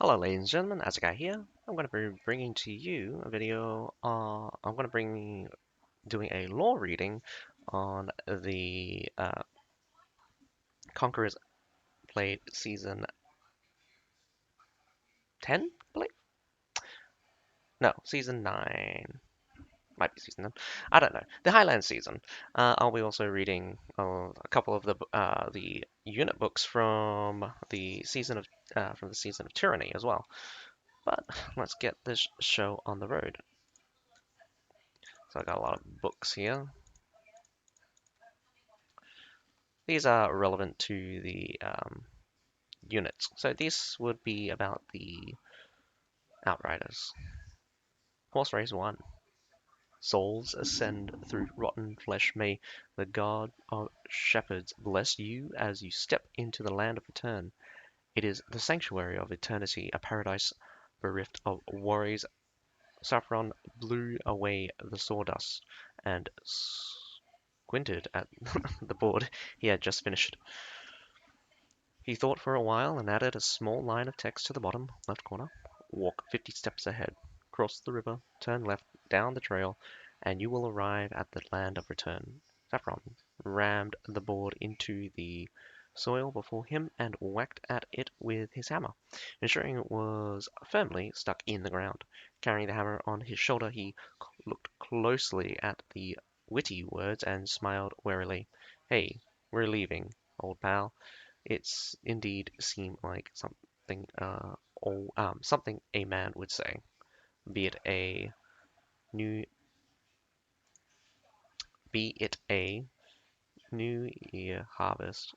Hello ladies and gentlemen, Azzakye here. I'm going to be bringing to you a video, I'm going to bring doing a lore reading on the Conquerors played season 10, I believe? No, season 9. Might be season 10. I don't know. The Highland season. I'll be also reading a couple of the unit books from the season of Tyranny as well. But let's get this show on the road. So I got a lot of books here. These are relevant to the units. So this would be about the Outriders. Horse race 1. Souls ascend through rotten flesh. May the God of Shepherds bless you as you step into the land of return. It is the sanctuary of eternity, a paradise bereft of worries. Saffron blew away the sawdust and squinted at the board he had just finished. He thought for a while and added a small line of text to the bottom left corner. Walk 50 steps ahead, cross the river, turn left down the trail, and you will arrive at the land of return. Saffron rammed the board into the soil before him and whacked at it with his hammer, ensuring it was firmly stuck in the ground. Carrying the hammer on his shoulder, he looked closely at the witty words and smiled warily. Hey, we're leaving, old pal. It's indeed seemed like something a man would say, be it a new be it a new year harvest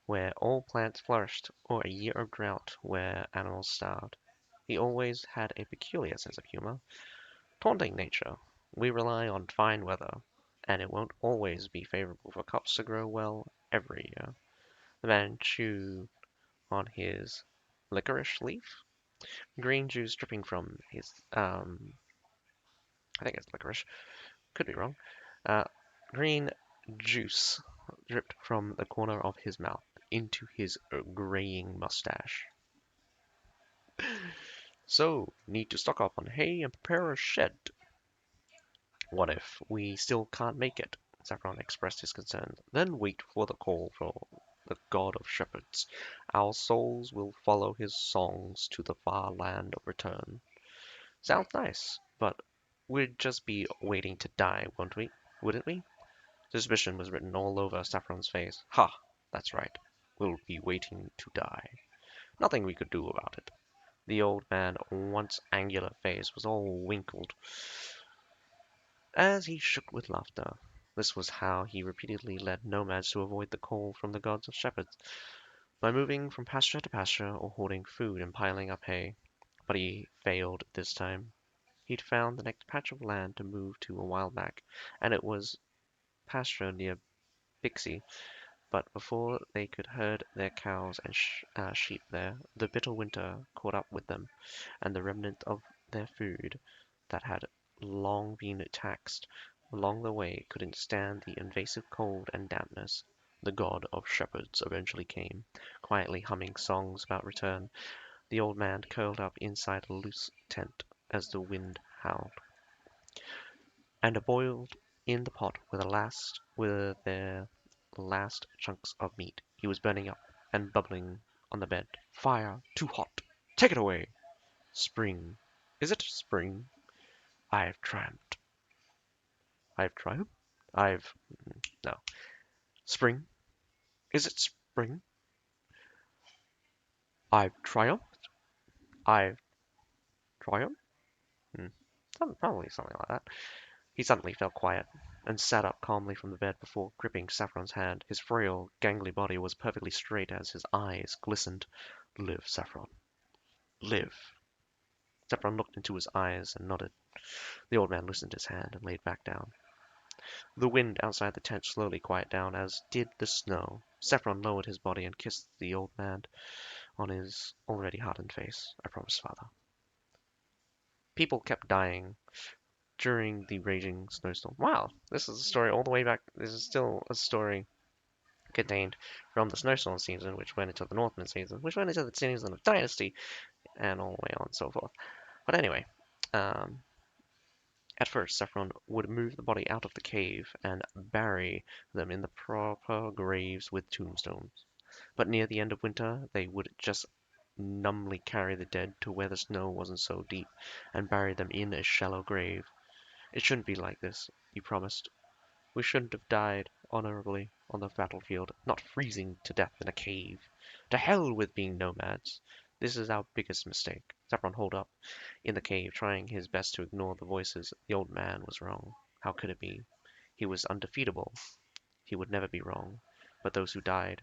where all plants flourished, or a year of drought where animals starved. He always had a peculiar sense of humor. Taunting nature, we rely on fine weather, and it won't always be favorable for crops to grow well every year. The man chewed on his licorice leaf, green juice dripping from his, I think it's licorice, could be wrong. Uh, Green juice dripped from the corner of his mouth into his graying mustache. So, need to stock up on hay and prepare a shed. What if we still can't make it? Saffron expressed his concern. Then wait for the call from the God of Shepherds. Our souls will follow his songs to the far land of return. Sounds nice, but we'd just be waiting to die, won't we? Wouldn't we? Suspicion was written all over Saffron's face. Ha! That's right. We'll be waiting to die. Nothing we could do about it. The old man's once angular face was all wrinkled as he shook with laughter. This was how he repeatedly led nomads to avoid the call from the gods of shepherds, by moving from pasture to pasture or hoarding food and piling up hay. But he failed this time. He'd found the next patch of land to move to a while back, and it was pasture near Bixie. But before they could herd their cows and sheep there, the bitter winter caught up with them, and the remnant of their food that had long been taxed along the way couldn't stand the invasive cold and dampness. The God of Shepherds eventually came, quietly humming songs about return. The old man curled up inside a loose tent as the wind howled, and boiled in the pot with their last chunks of meat. He was burning up and bubbling on the bed. Fire too hot. Take it away. Spring. Is it spring? I've triumphed. I've triumphed? I've no. Spring. Is it spring? I've triumphed. I've triumphed. Hmm. Probably something like that. He suddenly fell quiet, and sat up calmly from the bed before gripping Saffron's hand. His frail, gangly body was perfectly straight as his eyes glistened. Live, Saffron. Live. Saffron looked into his eyes and nodded. The old man loosened his hand and laid back down. The wind outside the tent slowly quieted down, as did the snow. Saffron lowered his body and kissed the old man on his already hardened face. I promise, father. People kept dying during the raging snowstorm. Wow, this is a story all the way back. This is still a story contained from the snowstorm season, which went into the Northman season, which went into the season of Dynasty, and all the way on and so forth. But anyway, um, at first, Saffron would move the body out of the cave and bury them in the proper graves with tombstones. But near the end of winter, they would just numbly carry the dead to where the snow wasn't so deep and bury them in a shallow grave. It shouldn't be like this, he promised. We shouldn't have died honorably on the battlefield, not freezing to death in a cave. To hell with being nomads. This is our biggest mistake. Saffron holed up in the cave, trying his best to ignore the voices. The old man was wrong. How could it be? He was undefeatable. He would never be wrong. But those who died.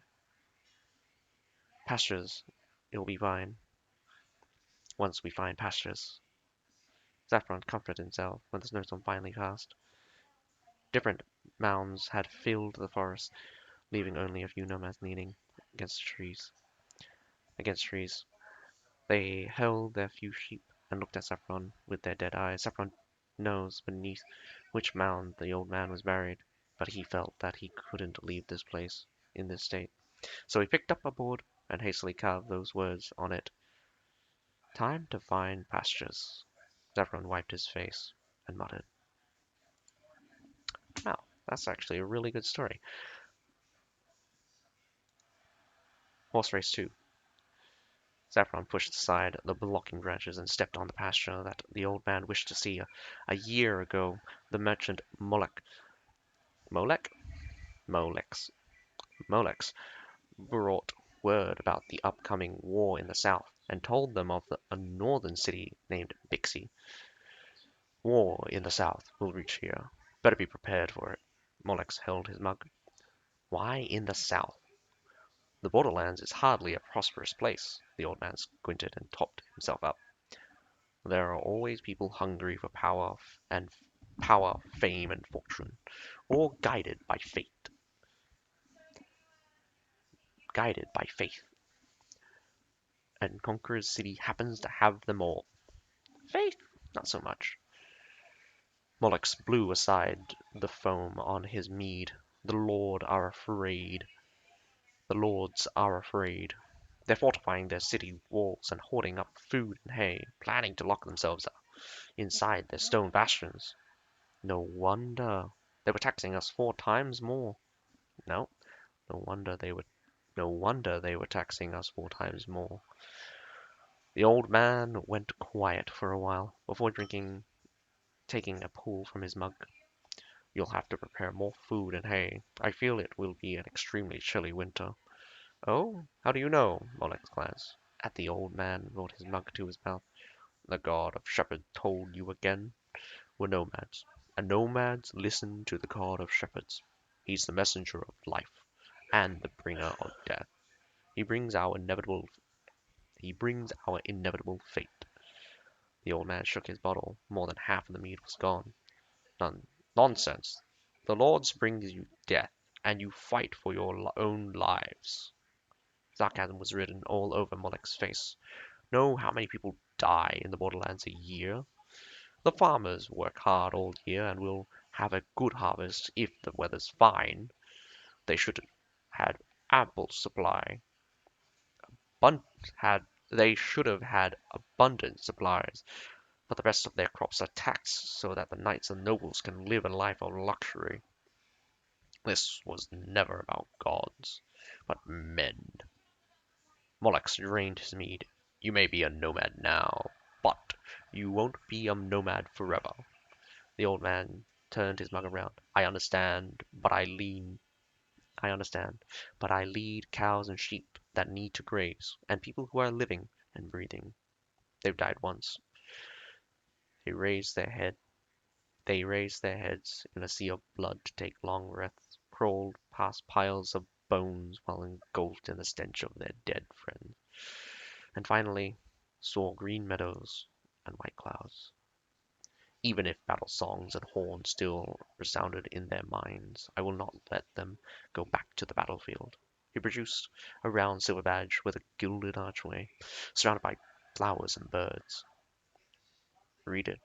Pastures. It'll be fine. Once we find pastures. Saffron comforted himself when the snowstorm finally passed. Different mounds had filled the forest, leaving only a few nomads leaning against trees. Against trees. They held their few sheep and looked at Saffron with their dead eyes. Saffron knows beneath which mound the old man was buried, but he felt that he couldn't leave this place in this state. So he picked up a board and hastily carved those words on it. Time to find pastures. Saffron wiped his face and muttered. Wow, that's actually a really good story. Horse Race 2. Saffron pushed aside the blocking branches and stepped on the pasture that the old man wished to see. A year ago, the merchant Molek brought word about the upcoming war in the south and told them of a northern city named Bixie. War in the south will reach here. Better be prepared for it. Molex held his mug. Why in the south? The borderlands is hardly a prosperous place. The old man squinted and topped himself up. There are always people hungry for power, fame, and fortune, or guided by fate. Guided by faith. And Conqueror's city happens to have them all. Faith? Not so much. Molex blew aside the foam on his mead. The Lords are afraid. They're fortifying their city walls and hoarding up food and hay, planning to lock themselves up inside their stone bastions. No wonder they were taxing us 4 times more. No, no wonder they were taxing us 4 times more. The old man went quiet for a while before taking a pull from his mug. You'll have to prepare more food and hay. I feel it will be an extremely chilly winter. Oh, how do you know? Molex glanced at the old man, brought his mug to his mouth. The god of shepherds told you again. We're nomads, and nomads listen to the god of shepherds. He's the messenger of life and the bringer of death. He brings our inevitable fate. The old man shook his bottle. More than half of the mead was gone. Nonsense. The Lords brings you death, and you fight for your own lives. Sarcasm was written all over Molek's face. Know how many people die in the Borderlands a year? The farmers work hard all year and will have a good harvest if the weather's fine. They should have had ample supply. They should have had abundant supplies, but the rest of their crops are taxed so that the knights and nobles can live a life of luxury. This was never about gods, but men. Molex drained his mead. You may be a nomad now, but you won't be a nomad forever. The old man turned his mug around. I understand, but I lead cows and sheep that need to graze, and people who are living and breathing. They've died once. They raised their heads in a sea of blood to take long breaths, crawled past piles of bones while engulfed in the stench of their dead friends, and finally saw green meadows and white clouds. Even if battle songs and horns still resounded in their minds, I will not let them go back to the battlefield. He produced a round silver badge with a gilded archway, surrounded by flowers and birds. Read it,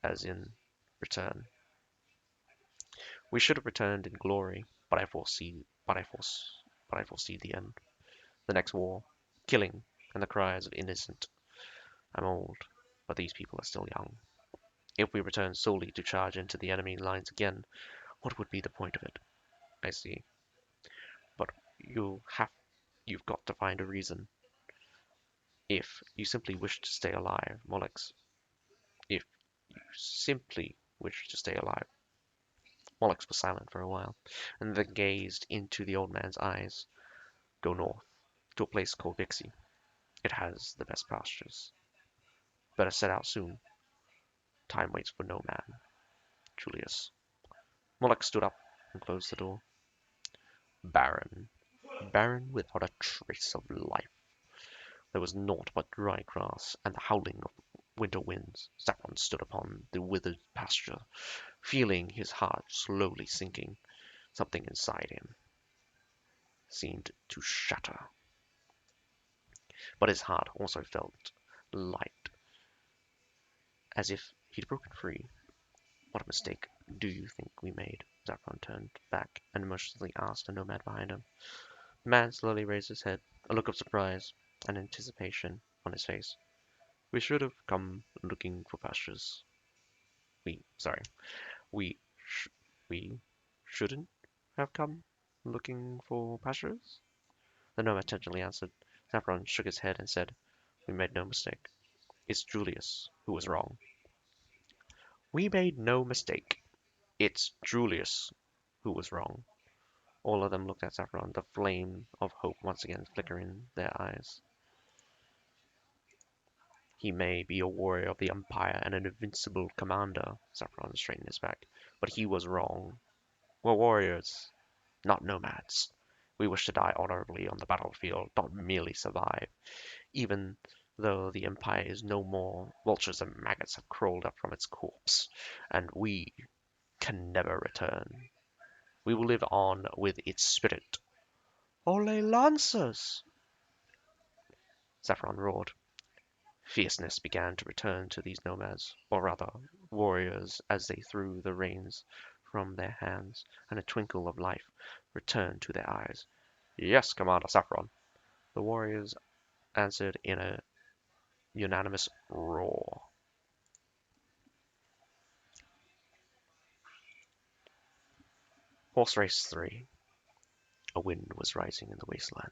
as in return. We should have returned in glory, but but I foresee the end. The next war, killing, and the cries of innocent. I'm old, but these people are still young. If we return solely to charge into the enemy lines again, what would be the point of it? I see. But you've got to find a reason. If you simply wish to stay alive, Molex, if you simply wish to stay alive. Molex was silent for a while, and then gazed into the old man's eyes. Go north, to a place called Vixie. It has the best pastures. Better set out soon. Time waits for no man. Julius. Molex stood up and closed the door. Barren. Barren without a trace of life. There was naught but dry grass and the howling of winter winds. Saffron stood upon the withered pasture, feeling his heart slowly sinking. Something inside him seemed to shatter. But his heart also felt light, as if he'd broken free. What a mistake do you think we made? Saffron turned back and emotionally asked the nomad behind him. The man slowly raised his head, a look of surprise and anticipation on his face. We should have come looking for pastures. Sorry, we, sh we shouldn't have come looking for pastures? The nomad tenderly answered. Saffron shook his head and said, we made no mistake. It's Julius who was wrong. We made no mistake. It's Julius who was wrong. All of them looked at Saffron, the flame of hope once again flickering in their eyes. He may be a warrior of the Empire and an invincible commander, Saffron straightened his back, but he was wrong. We're warriors, not nomads. We wish to die honorably on the battlefield, not merely survive. Even though the Empire is no more, vultures and maggots have crawled up from its corpse, and we can never return. We will live on with its spirit. Ole Lancers! Saffron roared. Fierceness began to return to these nomads, or rather, warriors, as they threw the reins from their hands, and a twinkle of life returned to their eyes. Yes, Commander Saffron, the warriors answered in a unanimous roar. Horse Race 3. A wind was rising in the wasteland,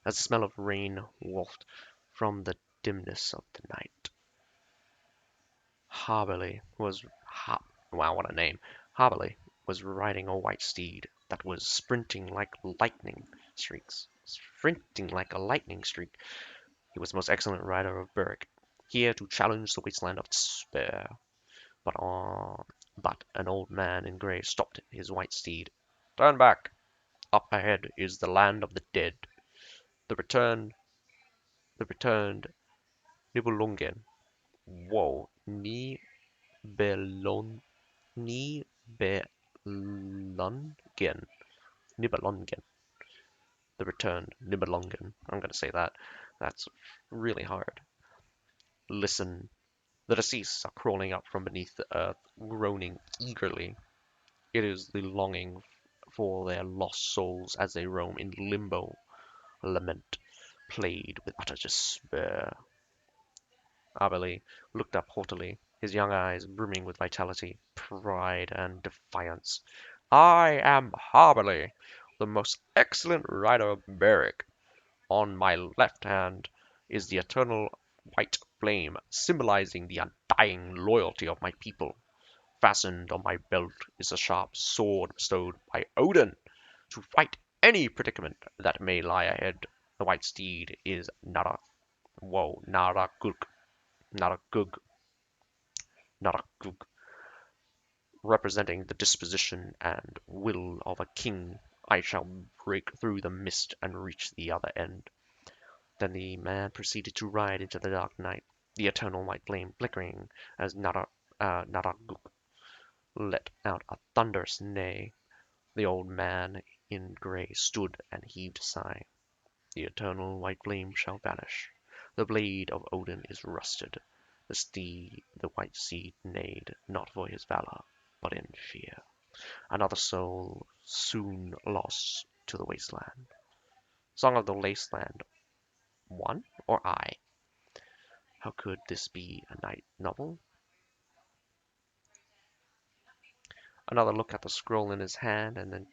as the smell of rain wafted from the dimness of the night. Harberly was wow, what a name! Harberly was riding a white steed that was sprinting like a lightning streak. He was the most excellent rider of Berwick, here to challenge the wasteland of despair. But an old man in grey stopped his white steed. Turn back! Up ahead is the land of the dead. The returned Nibelungen. Whoa, Nibelungen. Nibelungen. The returned Nibelungen. I'm going to say that. That's really hard. Listen. The deceased are crawling up from beneath the earth, groaning eagerly. It is the longing for their lost souls as they roam in limbo, lament, played with utter despair. Aberley looked up haughtily, his young eyes brimming with vitality, pride, and defiance. I am Harberley, the most excellent rider of Berwick. On my left hand is the eternal white flame, symbolizing the undying loyalty of my people. Fastened on my belt is a sharp sword bestowed by Odin to fight any predicament that may lie ahead. The white steed is Naragug, Naragug, Naragug, representing the disposition and will of a king. I shall break through the mist and reach the other end. Then the man proceeded to ride into the dark night, the eternal white flame flickering as Naragug let out a thunderous neigh. The old man in grey stood and heaved a sigh. The eternal white flame shall vanish. The blade of Odin is rusted. The white steed neighed, not for his valor, but in fear. Another soul soon lost, to the wasteland. Song of the Wasteland 1 or I? How could this be a night novel? Another look at the scroll in his hand and then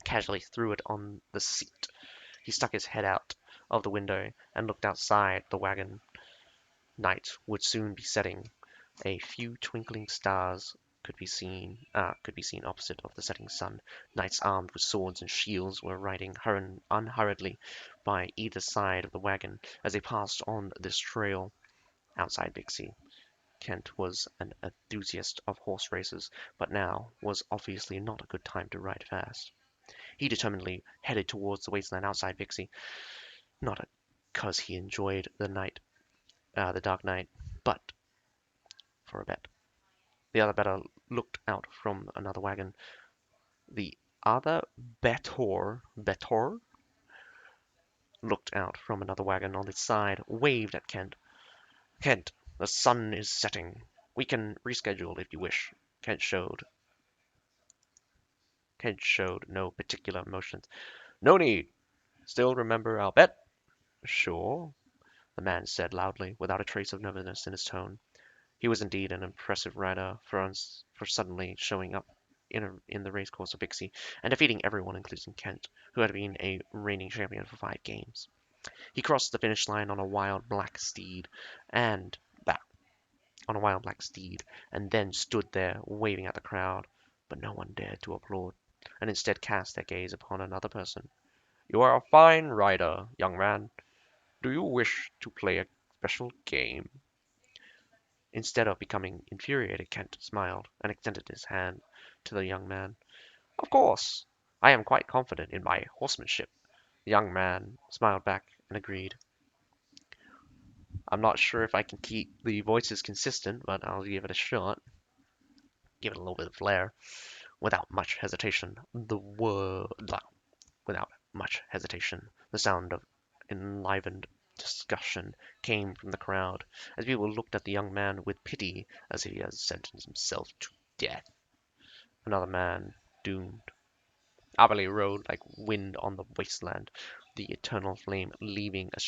casually threw it on the seat. He stuck his head out of the window and looked outside the wagon. Night would soon be setting. A few twinkling stars could be seen opposite of the setting sun. Knights armed with swords and shields were riding unhurriedly by either side of the wagon as they passed on this trail. Outside Bixie, Kent was an enthusiast of horse races, but now was obviously not a good time to ride fast. He determinedly headed towards the wasteland outside Bixie, not because he enjoyed the dark night, but for a bet. The other better looked out from another wagon. The other better looked out from another wagon on its side, waved at Kent. Kent, the sun is setting. We can reschedule if you wish. Kent showed no particular emotions. No need. Still remember our bet? Sure, the man said loudly, without a trace of nervousness in his tone. He was indeed an impressive rider for suddenly showing up in the racecourse of Bixie and defeating everyone, including Kent, who had been a reigning champion for 5 games. He crossed the finish line on a wild black steed, and then stood there waving at the crowd, but no one dared to applaud, and instead cast their gaze upon another person. You are a fine rider, young man. Do you wish to play a special game? Instead of becoming infuriated, Kent smiled and extended his hand to the young man. Of course. I am quite confident in my horsemanship. The young man smiled back and agreed. I'm not sure if I can keep the voices consistent, but I'll give it a shot. Give it a little bit of flair. Without much hesitation, the sound of enlivened discussion came from the crowd, as people looked at the young man with pity as if he had sentenced himself to death. Another man doomed. Aberley rode like wind on the wasteland, the eternal flame leaving a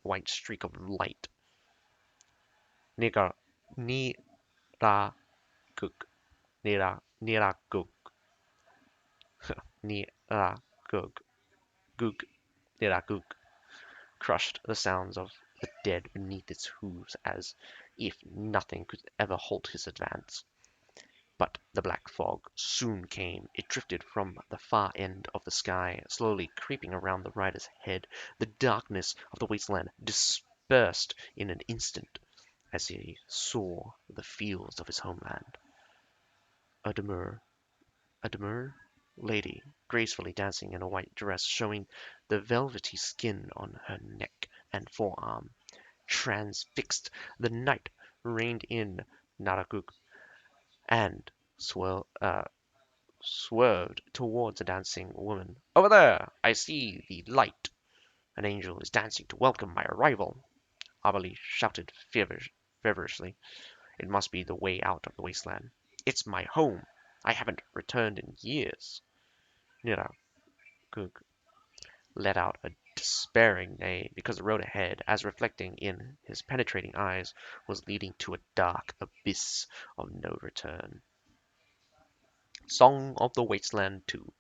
white streak of light. Nira, Nira, Gug, Nira, Gug, Nira, Gug, Gug, Nira, Gug, crushed the sounds of the dead beneath its hooves as if nothing could ever halt his advance. But the black fog soon came. It drifted from the far end of the sky, slowly creeping around the rider's head. The darkness of the wasteland dispersed in an instant as he saw the fields of his homeland. A demure lady, gracefully dancing in a white dress, showing the velvety skin on her neck and forearm. Transfixed, the knight reined in Naragug and swerved towards a dancing woman. Over there! I see the light! An angel is dancing to welcome my arrival! Aberley shouted feverishly. It must be the way out of the wasteland. It's my home! I haven't returned in years! Niragug let out a despairing neigh, because the road ahead, as reflecting in his penetrating eyes, was leading to a dark abyss of no return. Song of the Wasteland 2.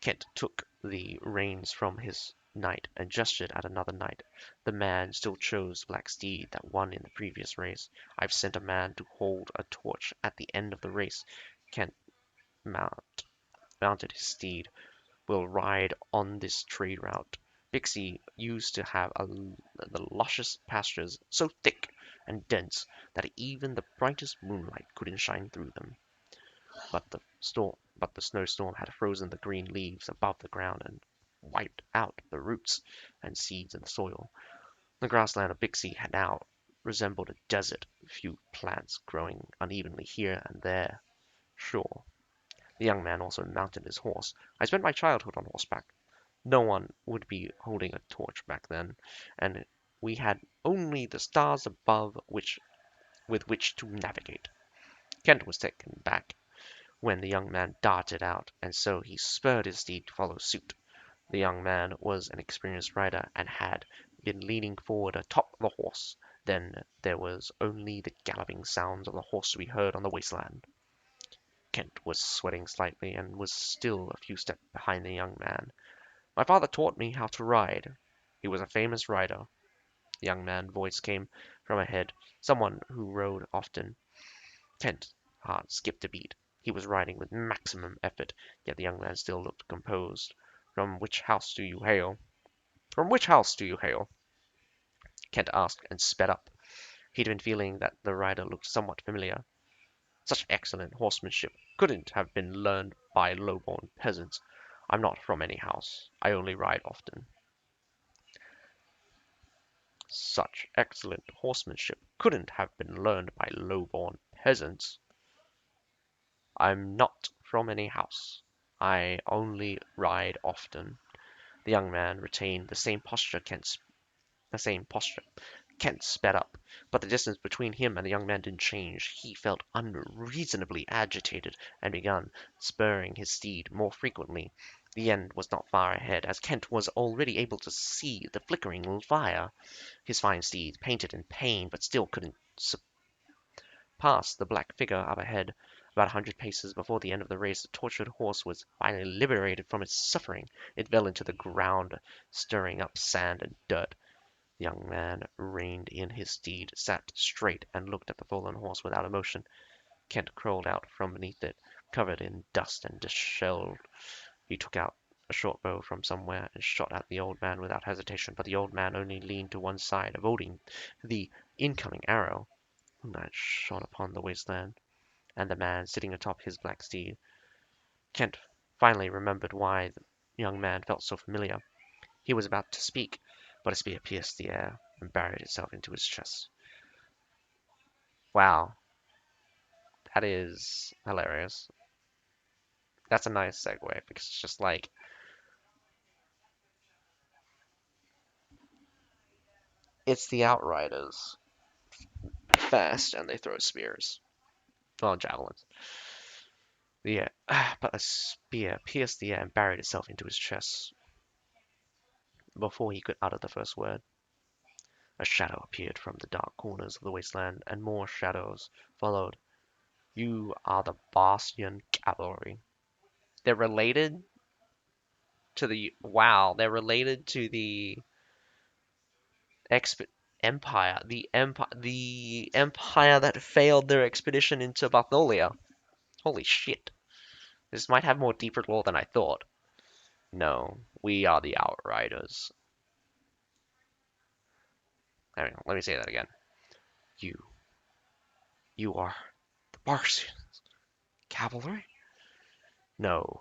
Kent took the reins from his knight and gestured at another knight. The man still chose the black steed that won in the previous race. I've sent a man to hold a torch at the end of the race. Kent mounted his steed. We'll ride on this trade route. Bixie used to have the luscious pastures so thick and dense that even the brightest moonlight couldn't shine through them. But the snowstorm had frozen the green leaves above the ground and wiped out the roots and seeds in the soil. The grassland of Bixie had now resembled a desert, a few plants growing unevenly here and there. Sure. The young man also mounted his horse. I spent my childhood on horseback. No one would be holding a torch back then, and we had only the stars above with which to navigate. Kent was taken back. when the young man darted out, and so he spurred his steed to follow suit. The young man was an experienced rider and had been leaning forward atop the horse. Then there was only the galloping sounds of the horse to be heard on the wasteland. Kent was sweating slightly and was still a few steps behind the young man. My father taught me how to ride. He was a famous rider. The young man's voice came from ahead, someone who rode often. Kent's heart skipped a beat. He was riding with maximum effort, yet the young man still looked composed. From which house do you hail? From which house do you hail? Kent asked, and sped up. He'd been feeling that the rider looked somewhat familiar. Such excellent horsemanship couldn't have been learned by low-born peasants. I'm not from any house. I only ride often. Such excellent horsemanship couldn't have been learned by low-born peasants. I'm not from any house. I only ride often. The young man retained the same posture Kent sped up, but the distance between him and the young man didn't change. He felt unreasonably agitated and began spurring his steed more frequently. The end was not far ahead, as Kent was already able to see the flickering fire. His fine steed panted in pain, but still couldn't surpass the black figure up ahead. About 100 paces before the end of the race, the tortured horse was finally liberated from its suffering. It fell into the ground, stirring up sand and dirt. The young man reined in his steed, sat straight, and looked at the fallen horse without emotion. Kent crawled out from beneath it, covered in dust and disheveled. He took out a short bow from somewhere and shot at the old man without hesitation, but the old man only leaned to one side, avoiding the incoming arrow. Moonlight shone upon the wasteland, and the man sitting atop his black steed. Kent finally remembered why the young man felt so familiar. He was about to speak, but a spear pierced the air and buried itself into his chest. Wow, that is hilarious. That's a nice segue because it's just like it's the Outriders, fast, and they throw spears. Well, javelins. Yeah, but a spear pierced the air and buried itself into his chest. Before he could utter the first word, a shadow appeared from the dark corners of the wasteland, and more shadows followed. You are the Bastion Cavalry. They're related they're related to the exp empire, the empire that failed their expedition into Bartholia. Holy shit. This might have more deeper lore than I thought. No, we are the Outriders. Hang on, let me say that again. You. You are the Bastion Cavalry? No,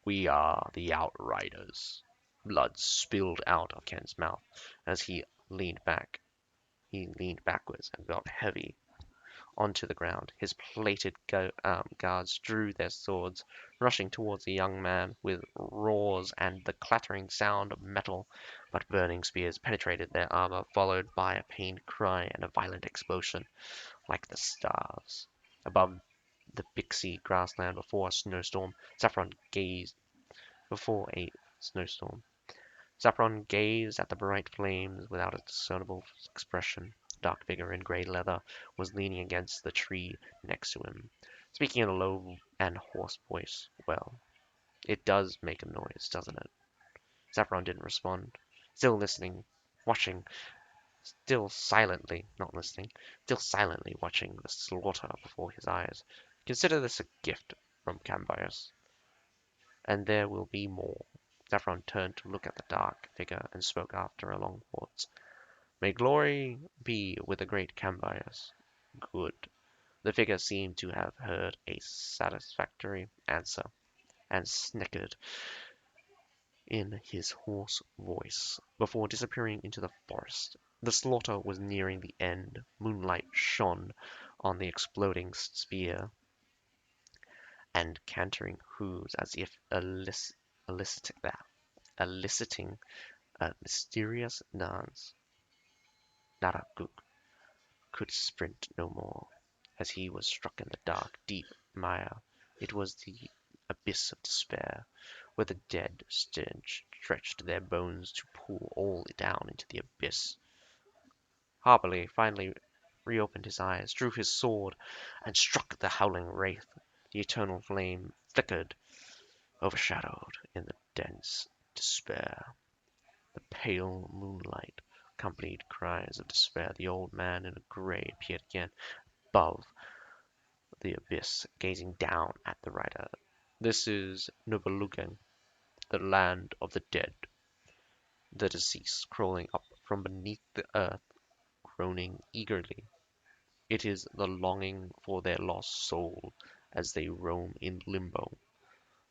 we are the Outriders. Blood spilled out of Ken's mouth as he leaned back. He leaned backwards and felt heavy onto the ground. His plated guards drew their swords, rushing towards the young man with roars and the clattering sound of metal, but burning spears penetrated their armor, followed by a pained cry and a violent explosion, like the stars. Above the pixie grassland before a snowstorm, before a snowstorm. Saffron gazed at the bright flames without a discernible expression. A dark figure in grey leather was leaning against the tree next to him, speaking in a low and hoarse voice. Well, it does make a noise, doesn't it? Saffron didn't respond. Still listening, watching, still silently watching the slaughter before his eyes. Consider this a gift from Cambias, and there will be more. Saffron turned to look at the dark figure and spoke after a long pause. May glory be with the great Cambias. Good. The figure seemed to have heard a satisfactory answer, and snickered in his hoarse voice before disappearing into the forest. The slaughter was nearing the end. Moonlight shone on the exploding spear and cantering hooves as if eliciting a mysterious dance. Narakuk could sprint no more, as he was struck in the dark, deep mire It was the abyss of despair, where the dead stretched their bones to pull all down into the abyss. Harperley finally reopened his eyes, drew his sword, and struck the howling wraith. The eternal flame flickered, overshadowed in the dense despair. The pale moonlight accompanied cries of despair. The old man in grey appeared again above the abyss, gazing down at the rider. This is Nibelungen, the land of the dead, the deceased crawling up from beneath the earth, groaning eagerly. It is the longing for their lost soul as they roam in limbo,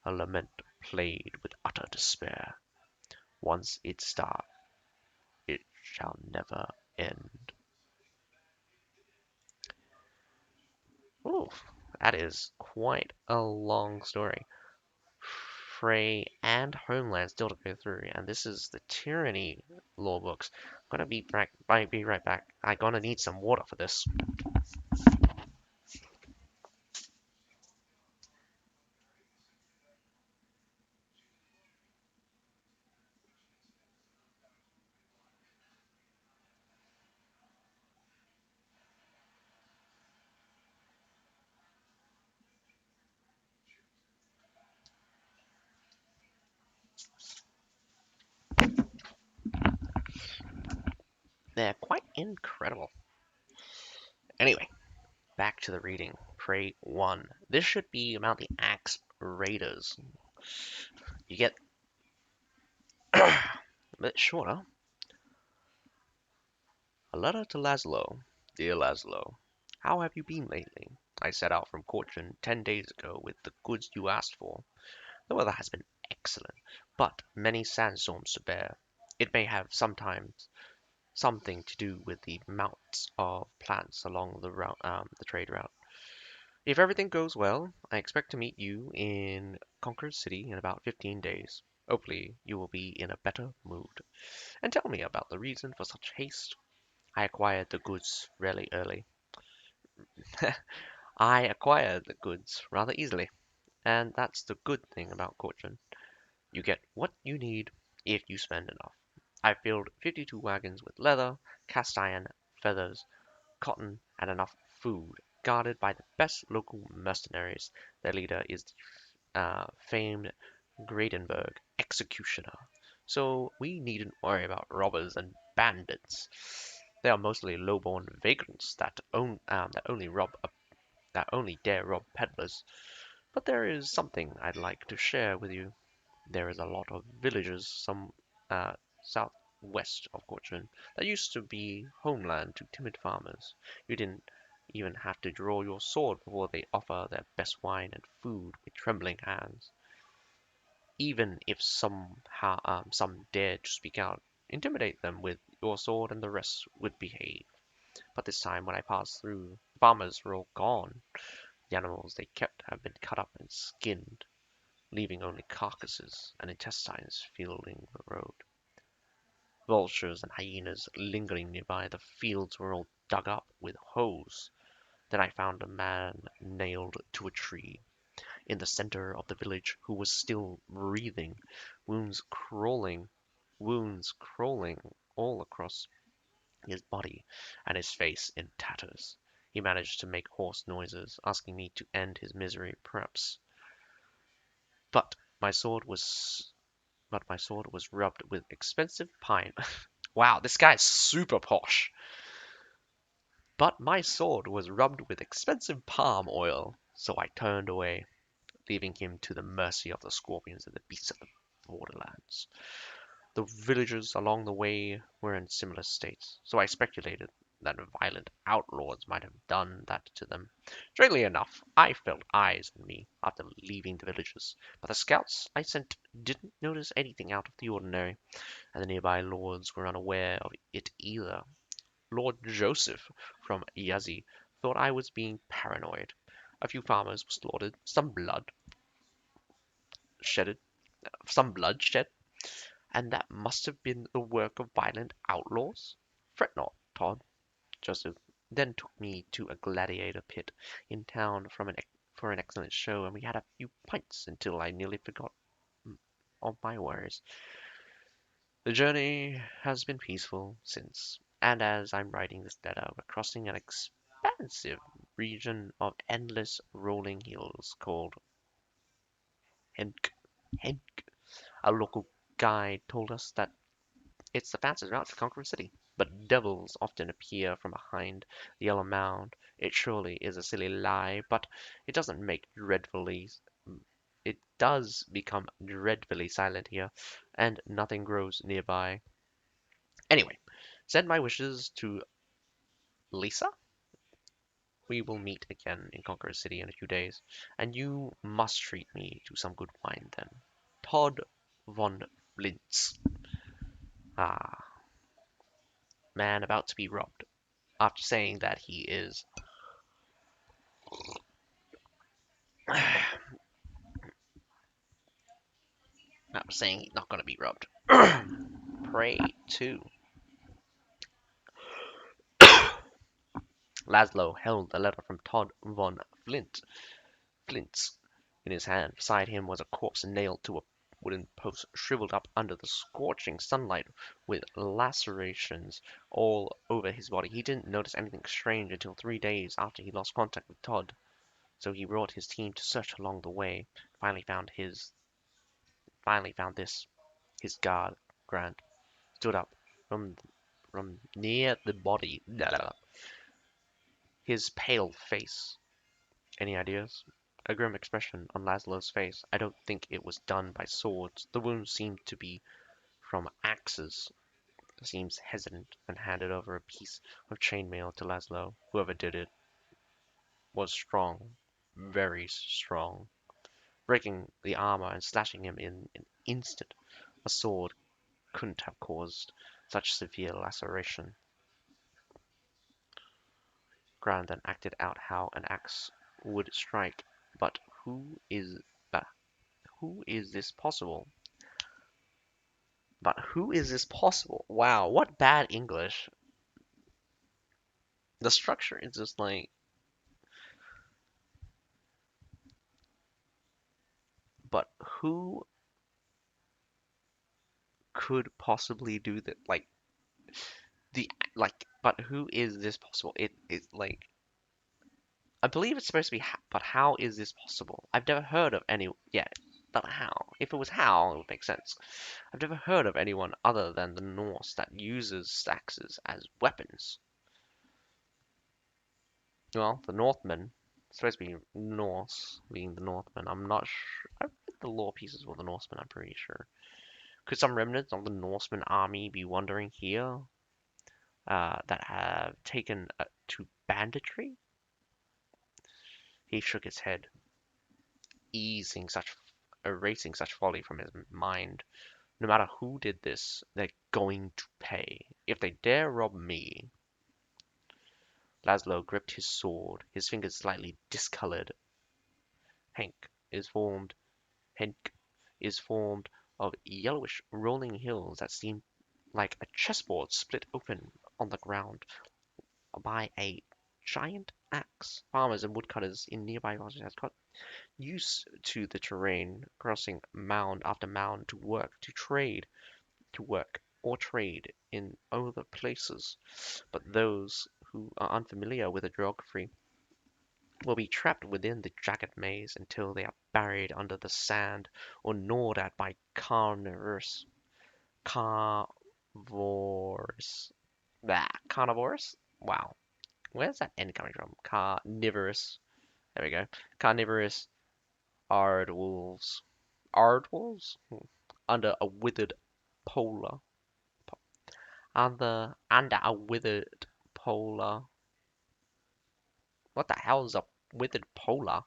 a lament played with utter despair. Once it starts, it shall never end. Ooh, that is quite a long story. Frey and Homeland still to go through, and this is the Tyranny law books. I'm gonna be right back. I'm gonna need some water for this. They're quite incredible. Anyway, back to the reading. Prey 1. This should be about the Axe Raiders. You get a bit shorter. A letter to Laszlo. Dear Laszlo, how have you been lately? I set out from Cortrin 10 days ago with the goods you asked for. The weather has been excellent, but many sandstorms to bear. It may have sometimes something to do with the mounts of plants along the trade route. If everything goes well, I expect to meet you in Conqueror City in about 15 days. Hopefully, you will be in a better mood. And tell me about the reason for such haste. I acquired the goods really early. I acquired the goods rather easily, and that's the good thing about Cortrin. You get what you need if you spend enough. I filled 52 wagons with leather, cast iron, feathers, cotton, and enough food, guarded by the best local mercenaries. Their leader is the famed Gradenberg executioner. So we needn't worry about robbers and bandits. They are mostly low-born vagrants that only dare rob peddlers. But there is something I'd like to share with you. There is a lot of villages uh, southwest of Cortrin that used to be homeland to timid farmers. You didn't even have to draw your sword before they offer their best wine and food with trembling hands. Even if some dared to speak out, intimidate them with your sword and the rest would behave. But this time when I passed through, the farmers were all gone. The animals they kept have been cut up and skinned, leaving only carcasses and intestines filling the road. Vultures and hyenas lingering nearby, the fields were all dug up with hoes. Then I found a man nailed to a tree in the center of the village who was still breathing, wounds crawling, wounds crawling all across his body and his face in tatters. He managed to make hoarse noises, asking me to end his misery, perhaps. But my sword was but my sword was rubbed with expensive pine. Wow, this guy's super posh. But my sword was rubbed with expensive palm oil, so I turned away, leaving him to the mercy of the scorpions and the beasts of the borderlands. The villagers along the way were in similar states, so I speculated that violent outlaws might have done that to them. Strangely enough, I felt eyes on me after leaving the villages, but the scouts I sent didn't notice anything out of the ordinary, and the nearby lords were unaware of it either. Lord Joseph from Yazzie thought I was being paranoid. A few farmers were slaughtered, shedded, some blood shed, and that must have been the work of violent outlaws. Fret not, Todd. Joseph then took me to a gladiator pit in town for an excellent show, and we had a few pints until I nearly forgot of my worries. The journey has been peaceful since, and as I'm writing this letter, we're crossing an expansive region of endless rolling hills called Henk. Henk. A local guide told us that it's the fastest route to Conqueror City, but devils often appear from behind the yellow mound. It surely is a silly lie, but it doesn't make dreadfully it does become dreadfully silent here, and nothing grows nearby. Anyway, send my wishes to Lisa. We will meet again in Conqueror City in a few days, and you must treat me to some good wine then. Todd von Blintz. Ah, man about to be robbed. After saying that he is after saying he's not gonna be robbed. Pray to. Laszlo held a letter from Todd von Flint's in his hand. Beside him was a corpse nailed to a wooden post, shriveled up under the scorching sunlight with lacerations all over his body. He didn't notice anything strange until 3 days after he lost contact with Todd, so he brought his team to search along the way. Finally found this. His guard, Grant, stood up from near the body. His pale face. Any ideas? A grim expression on Laszlo's face. I don't think it was done by swords. The wounds seemed to be from axes. He seems hesitant and handed over a piece of chainmail to Laszlo. Whoever did it was strong, very strong, breaking the armor and slashing him in an instant. A sword couldn't have caused such severe laceration. Grant then acted out how an axe would strike, but uh, who is this possible? But who is this possible? Wow, what bad English. The structure is just like, but who could possibly do that? But who is this possible? It is like, I believe it's supposed to be, but how is this possible? I've never heard of any, yeah, but how? If it was how, it would make sense. I've never heard of anyone other than the Norse that uses axes as weapons. Well, the Northmen, it's supposed to be Norse, being the Northmen. I'm not sure. I read the lore pieces for the Norsemen, I'm pretty sure. Could some remnants of the Norseman army be wandering here that have taken to banditry? He shook his head, erasing such folly from his mind. No matter who did this, they're going to pay. If they dare rob me. Laszlo gripped his sword, his fingers slightly discolored. Henk is formed Henk is formed of yellowish rolling hills that seem like a chessboard split open on the ground by a giant axe. Farmers and woodcutters in nearby villages had got used to the terrain, crossing mound after mound to work or trade in other places. But those who are unfamiliar with the geography will be trapped within the jagged maze until they are buried under the sand or gnawed at by carnivores. Carnivores. Carnivores? Wow. Where's that N coming from? Carnivorous. There we go. Carnivorous aardwolves. Aardwolves? Under a withered polar. Under a withered polar. What the hell is a withered polar?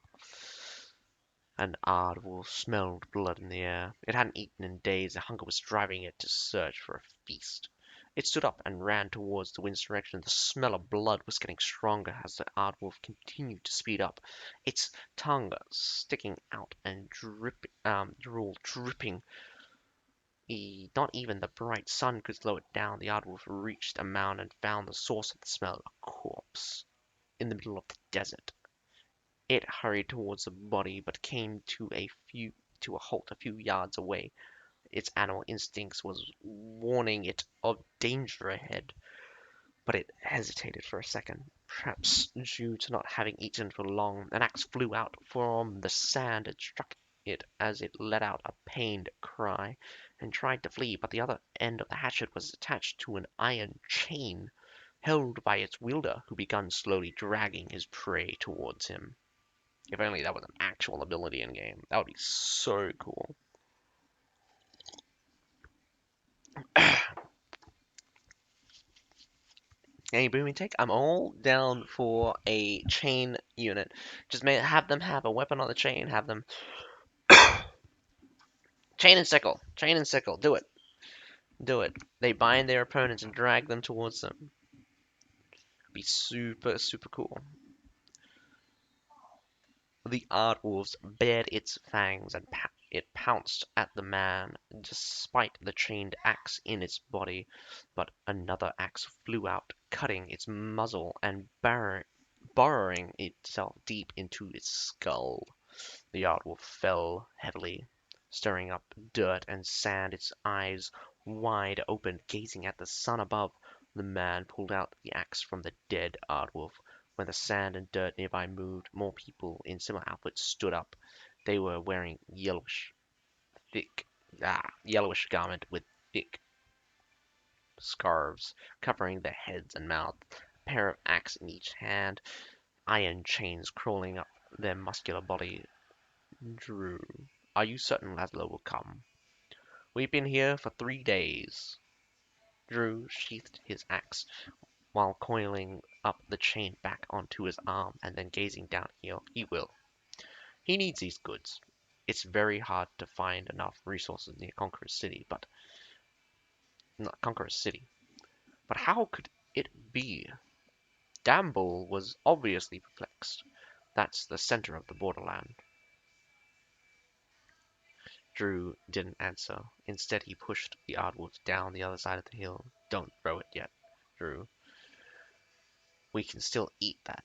An Aardwolf smelled blood in the air. It hadn't eaten in days, and hunger was driving it to search for a feast. It stood up and ran towards the wind's direction. The smell of blood was getting stronger as the Aardwolf continued to speed up, its tongue sticking out and drool dripping. Not even the bright sun could slow it down. The Aardwolf reached a mound and found the source of the smell, a corpse in the middle of the desert. It hurried towards the body, but came to a halt a few yards away. Its animal instincts was warning it of danger ahead, but it hesitated for a second. Perhaps due to not having eaten for long, an axe flew out from the sand and struck it as it let out a pained cry and tried to flee, but the other end of the hatchet was attached to an iron chain held by its wielder, who began slowly dragging his prey towards him. If only that was an actual ability in game. That would be so cool. Any booming take? I'm all down for a chain unit. Just have them have a weapon on the chain. Have them chain and sickle. Chain and sickle. Do it. Do it. They bind their opponents and drag them towards them. Be super, super cool. The Aardwolves bared its fangs and it pounced at the man despite the chained axe in its body, but another axe flew out, cutting its muzzle and burrowing itself deep into its skull. The Aardwolf fell heavily, stirring up dirt and sand, its eyes wide open, gazing at the sun above. The man pulled out the axe from the dead Aardwolf. When the sand and dirt nearby moved, more people in similar outfits stood up. They were wearing thick, yellowish garment with thick scarves covering their heads and mouths, a pair of axe in each hand, iron chains crawling up their muscular body. Drew, are you certain Laszlo will come? We've been here for 3 days. Drew sheathed his axe while coiling up the chain back onto his arm and then gazing down. He will. He needs these goods. It's very hard to find enough resources near Conqueror City, but not Conqueror City. But how could it be? Damble was obviously perplexed. That's the center of the borderland. Drew didn't answer. Instead, he pushed the Aardwolf down the other side of the hill. Don't throw it yet, Drew. We can still eat that.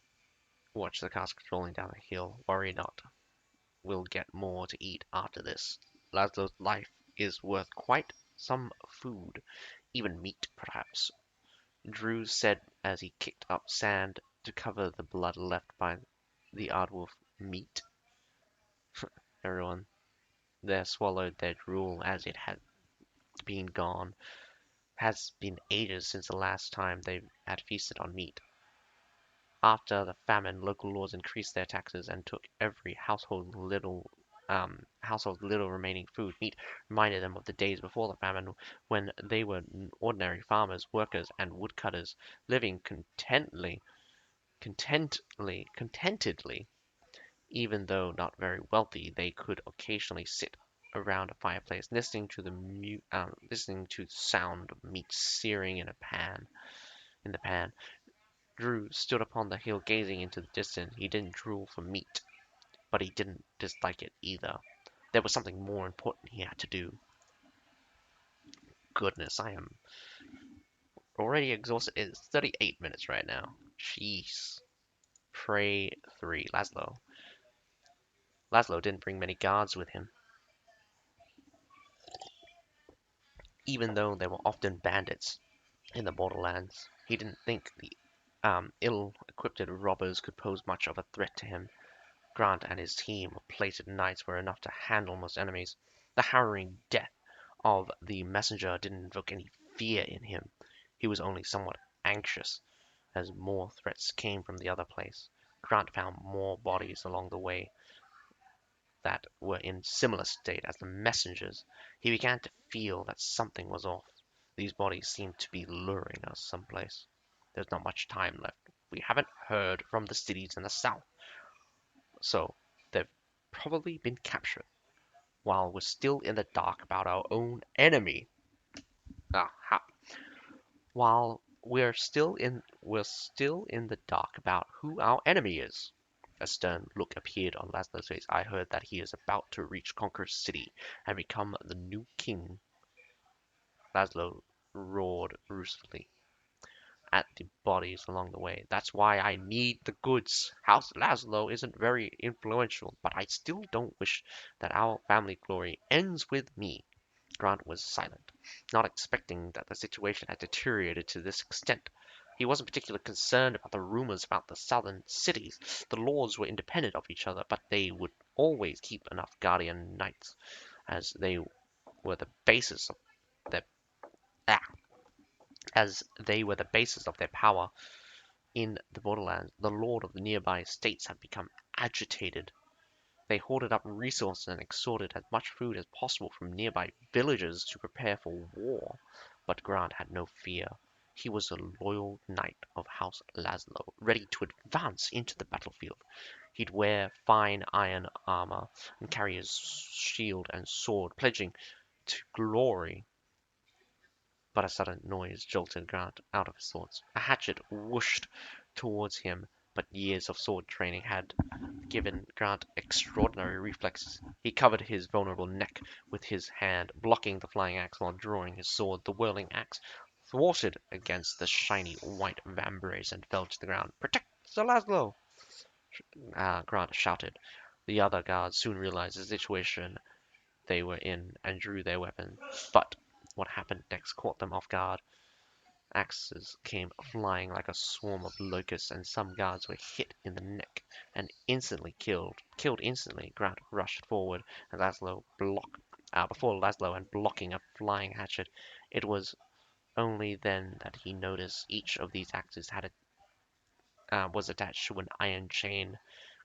Watch the cask rolling down the hill. Worry not. We'll get more to eat after this. Laszlo's life is worth quite some food. Even meat, perhaps. Drew said as he kicked up sand to cover the blood left by the Aardwolf. Meat? Everyone there swallowed their drool as it had been gone. Has been ages since the last time they had feasted on meat. After the famine, local laws increased their taxes and took every household little remaining food. Meat reminded them of the days before the famine, when they were ordinary farmers, workers, and woodcutters, living contentedly. Even though not very wealthy, they could occasionally sit around a fireplace, listening to the sound of meat searing in the pan. Drew stood upon the hill gazing into the distance. He didn't drool for meat, but he didn't dislike it either. There was something more important he had to do. Goodness, I am already exhausted. It's 38 minutes right now. Jeez. Prey 3. Laszlo. Laszlo didn't bring many guards with him, even though there were often bandits in the borderlands. He didn't think the ill-equipped robbers could pose much of a threat to him. Grant and his team of plated knights were enough to handle most enemies. The harrowing death of the messenger didn't invoke any fear in him. He was only somewhat anxious as more threats came from the other place. Grant found more bodies along the way that were in similar state as the messengers. He began to feel that something was off. These bodies seemed to be luring us someplace. There's not much time left. We haven't heard from the cities in the south, so they've probably been captured while we're still in the dark about our own enemy. Aha. While we're still in the dark about who our enemy is. A stern look appeared on Laszlo's face. I heard that he is about to reach Conqueror City and become the new king. Laszlo roared ruthlessly. at the bodies along the way. That's why I need the goods. House Laszlo isn't very influential, but I still don't wish that our family glory ends with me. Grant was silent, not expecting that the situation had deteriorated to this extent. He wasn't particularly concerned about the rumors about the southern cities. The lords were independent of each other, but they would always keep enough guardian knights, as they were the basis of their ah, as they were the basis of their power in the borderlands. The lord of the nearby states had become agitated. They hoarded up resources and extorted as much food as possible from nearby villages to prepare for war. But Grant had no fear. He was a loyal knight of House Laszlo, ready to advance into the battlefield. He'd wear fine iron armor and carry his shield and sword, pledging to glory. But a sudden noise jolted Grant out of his thoughts. A hatchet whooshed towards him, but years of sword training had given Grant extraordinary reflexes. He covered his vulnerable neck with his hand, blocking the flying axe while drawing his sword. The whirling axe thwarted against the shiny white vambrace and fell to the ground. "Protect Sir Laszlo!" Grant shouted. The other guards soon realized the situation they were in and drew their weapons. But what happened next caught them off guard. Axes came flying like a swarm of locusts, and some guards were hit in the neck and instantly killed. Killed instantly, Grant rushed forward, and before Laszlo and blocking a flying hatchet. It was only then that he noticed each of these axes was attached to an iron chain.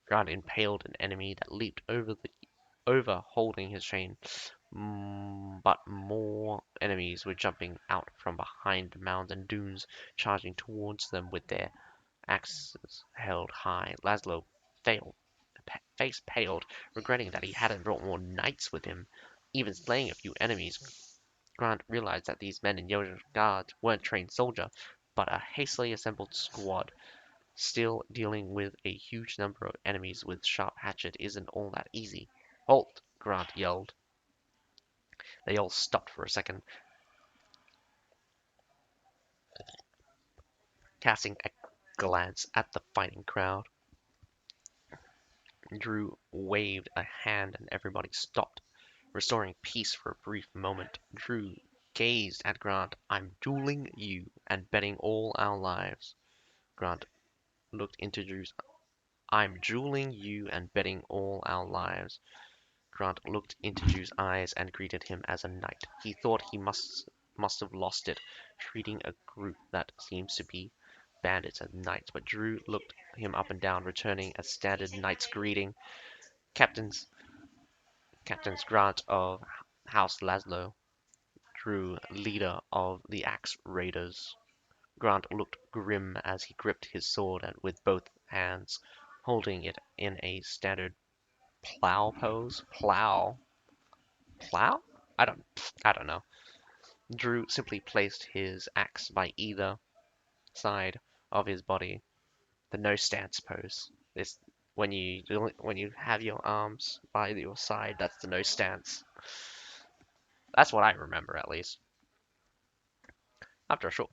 Grant impaled an enemy that leaped over holding his chain. But more enemies were jumping out from behind the mounds and dunes, charging towards them with their axes held high. Laszlo face paled, regretting that he hadn't brought more knights with him. Even slaying a few enemies, Grant realized that these men in Yoda's guards weren't trained soldiers, but a hastily assembled squad. Still, dealing with a huge number of enemies with sharp hatchet isn't all that easy. "Halt!" Grant yelled. They all stopped for a second, casting a glance at the fighting crowd. Drew waved a hand and everybody stopped, restoring peace for a brief moment. Drew gazed at Grant. "I'm dueling you and betting all our lives." Grant looked into Drew's I'm dueling you and betting all our lives. Grant looked into Drew's eyes and greeted him as a knight. He thought he must have lost it, treating a group that seems to be bandits as knights, but Drew looked him up and down, returning a standard knight's greeting. Captains Grant of House Laszlo, Drew, leader of the Axe Raiders. Grant looked grim as he gripped his sword and with both hands, holding it in a standard plow pose. Plow? Plow? I don't I don't know. Drew simply placed his axe by either side of his body. The no stance pose. This when you have your arms by your side, that's the no stance. That's what I remember at least. After a short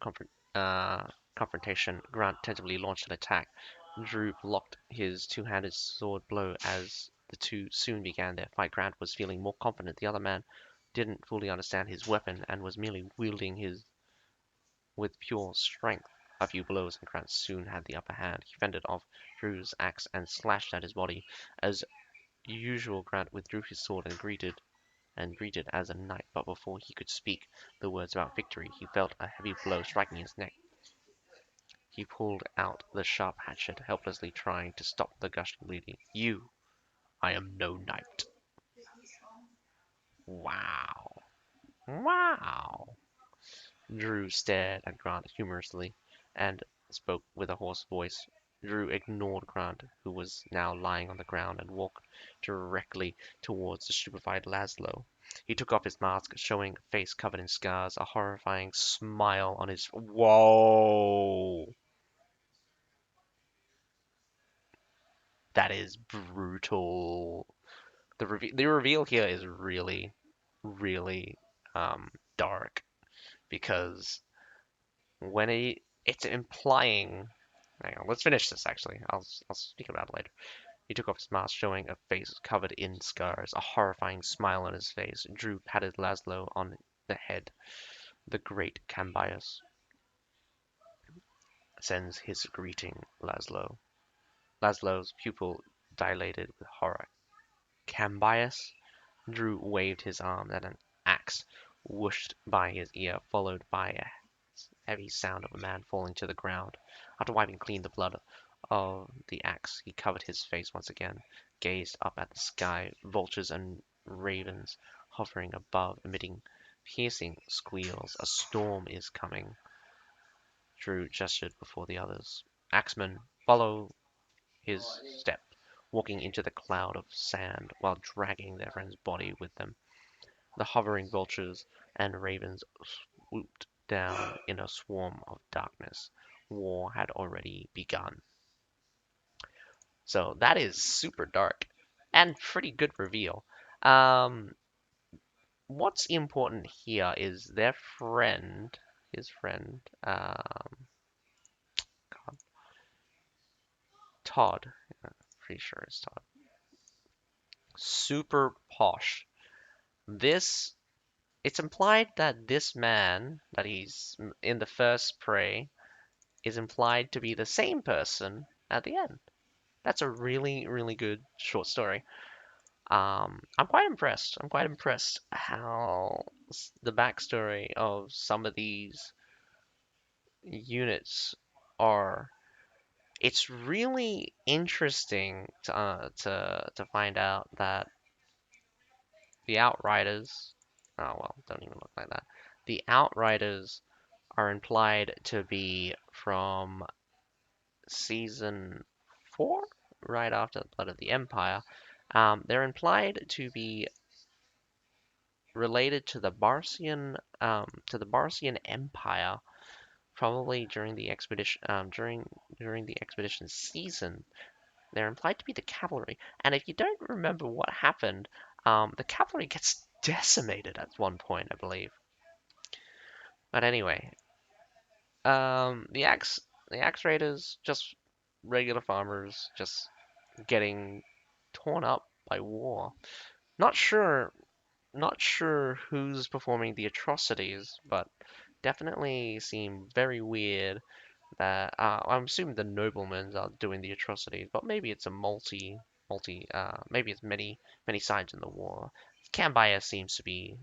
confrontation, Grant tentatively launched an attack. Drew blocked his two-handed sword blow as the two soon began their fight. Grant was feeling more confident. The other man didn't fully understand his weapon and was merely wielding his with pure strength. A few blows and Grant soon had the upper hand. He fended off Drew's axe and slashed at his body. As usual, Grant withdrew his sword and greeted as a knight, but before he could speak the words about victory, he felt a heavy blow striking his neck. He pulled out the sharp hatchet, helplessly trying to stop the gushing bleeding. I am no knight." "Wow. Wow." Drew stared at Grant humorously and spoke with a hoarse voice. Drew ignored Grant, who was now lying on the ground, and walked directly towards the stupefied Laszlo. He took off his mask, showing a face covered in scars, a horrifying smile on his... Whoa! That is brutal. The reveal here is really, really dark because when it's implying. Hang on, let's finish this actually. I'll speak about it later. He took off his mask, showing a face covered in scars, a horrifying smile on his face. Drew patted Laszlo on the head. The great Cambias sends his greeting, Laszlo. Laszlo's pupil dilated with horror. Cambias? Drew waved his arm at an axe whooshed by his ear, followed by a heavy sound of a man falling to the ground. After wiping clean the blood of the axe, he covered his face once again, gazed up at the sky, vultures and ravens hovering above, emitting piercing squeals. A storm is coming. Drew gestured before the others. Axemen, follow his step, walking into the cloud of sand while dragging their friend's body with them. The hovering vultures and ravens swooped down in a swarm of darkness. War had already begun. So that is super dark and pretty good reveal. Um, what's important here is their friend, his friend, God, Todd. Pretty sure it's Todd. Super posh. This it's implied that this man that he's in the first prey is implied to be the same person at the end. That's a really, really good short story. I'm quite impressed. I'm quite impressed how the backstory of some of these units are. It's really interesting to find out that the Outriders. Oh well, don't even look like that. The Outriders are implied to be from season 4, right after the Blood of the Empire. They're implied to be related to the Barcian Empire, probably during the expedition during the expedition season. They're implied to be the cavalry, and if you don't remember what happened, the cavalry gets decimated at one point, I believe. But anyway, the axe raiders, just regular farmers, just getting torn up by war. Not sure, not sure who's performing the atrocities, but definitely seem very weird that I'm assuming the noblemen are doing the atrocities, but maybe it's a maybe it's many sides in the war. Cambias seems to be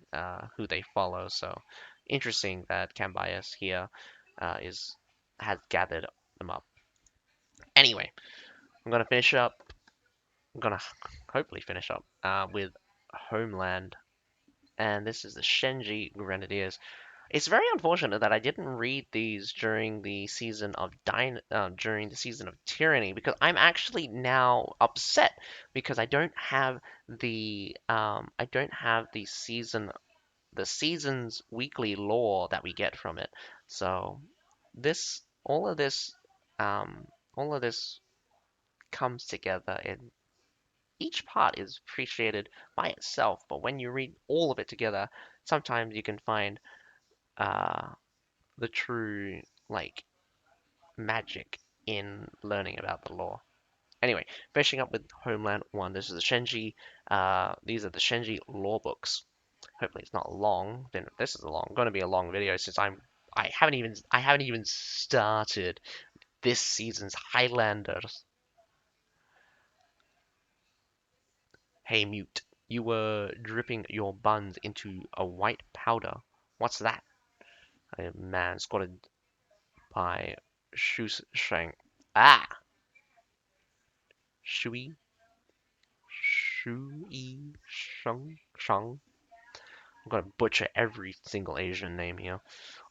who they follow, so interesting that Cambias here is has gathered them up. Anyway, I'm gonna finish up. I'm gonna hopefully finish up with Homeland, and this is the Shenji Grenadiers. It's very unfortunate that I didn't read these during the season of Tyranny, because I'm actually now upset because I don't have the season's weekly lore that we get from it. So this um all of this comes together, and each part is appreciated by itself, but when you read all of it together, sometimes you can find uh the true like magic in learning about the lore. Anyway, finishing up with Homeland 1, this is the Shenji. These are the Shenji lore books. Hopefully it's not long. Then this is going to be a long video since I haven't even started this season's Highlanders. Hey mute, you were dripping your buns into a white powder. What's that? A man squatted by Shang. Ah, Shui Shui Shang. I'm gonna butcher every single Asian name here.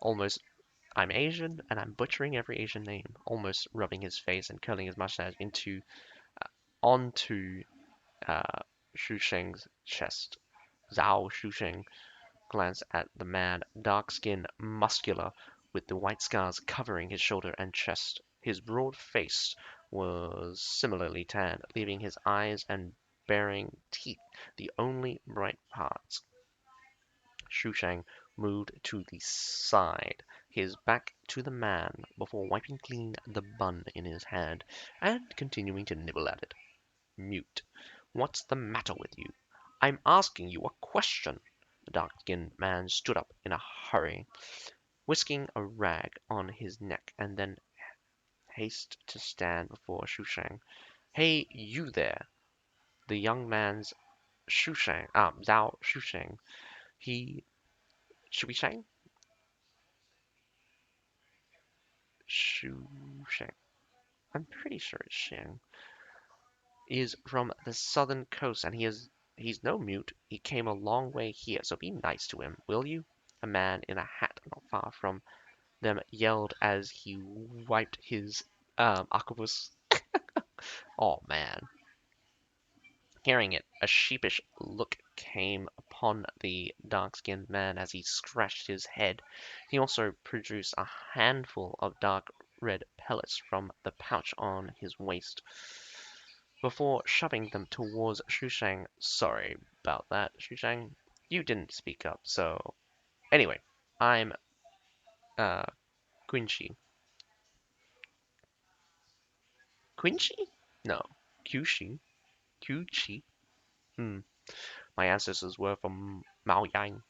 Almost, I'm Asian and I'm butchering every Asian name. Almost rubbing his face and curling his mustache onto Shu Sheng's chest. Zhao Shusheng glanced at the man, dark-skinned, muscular, with the white scars covering his shoulder and chest. His broad face was similarly tanned, leaving his eyes and baring teeth the only bright parts. Shusheng moved to the side, his back to the man before wiping clean the bun in his hand and continuing to nibble at it. Mute. What's the matter with you? I'm asking you a question. The dark-skinned man stood up in a hurry, whisking a rag on his neck, and then haste to stand before Shushang. Hey, you there! The young man's Zhao Shushang. He, Shushang? Shushang. I'm pretty sure it's Shang. Is from the southern coast, and he's no mute. He came a long way here, so be nice to him, will you? A man in a hat not far from them yelled as he wiped his arquebus. Oh man. Hearing it, a sheepish look came upon the dark-skinned man as he scratched his head. He also produced a handful of dark red pellets from the pouch on his waist, before shoving them towards Shushang. Sorry about that, Shushang. You didn't speak up, so... Anyway, I'm, Quincy. Quincy? No. Kyushi? Kyuchi? Hmm. My ancestors were from Maoyang,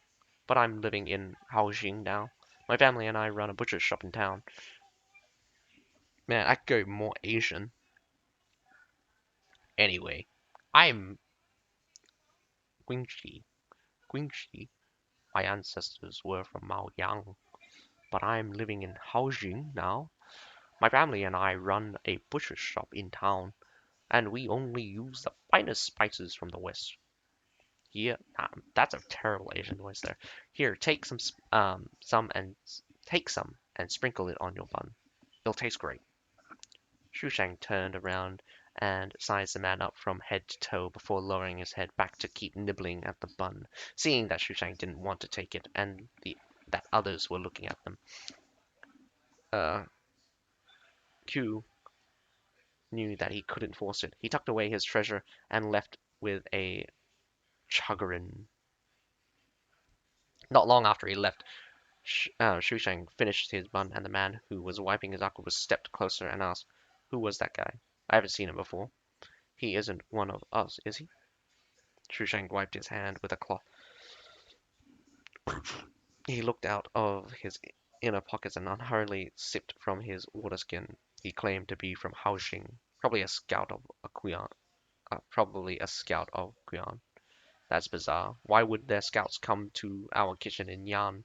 but I'm living in Haojing now. My family and I run a butcher's shop in town. Man, I could go more Asian. Anyway, I'm Qingxi. Qingxi. My ancestors were from Maoyang, but I'm living in Haojing now. My family and I run a butcher's shop in town, and we only use the finest spices from the west. Here, that's a terrible Asian voice there. Here, take some and sprinkle it on your bun. It'll taste great. Shushang turned around and sized the man up from head to toe before lowering his head back to keep nibbling at the bun, seeing that Shushang didn't want to take it and that others were looking at them. Q knew that he couldn't force it. He tucked away his treasure and left with a chagrin. Not long after he left, Shushang finished his bun, and the man who was wiping his aqua stepped closer and asked, "Who was that guy? I haven't seen him before. He isn't one of us, is he?" Shushang wiped his hand with a cloth. He looked out of his inner pockets and unhurriedly sipped from his water skin. He claimed to be from Haoxing, probably a scout of Guian. That's bizarre. Why would their scouts come to our kitchen in Yan?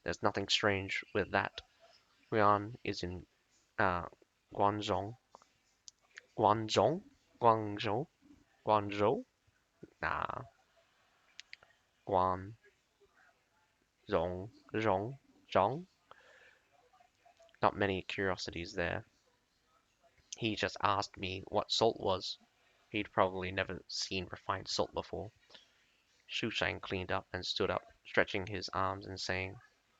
There's nothing strange with that. Guian is in uh, Guangzhou. Guangzhou? Guangzhou? Guangzhou? Nah. Guan. Zhong. Zhong. Zhong? Not many curiosities there. He just asked me what salt was. He'd probably never seen refined salt before. Shushang cleaned up and stood up, stretching his arms and saying,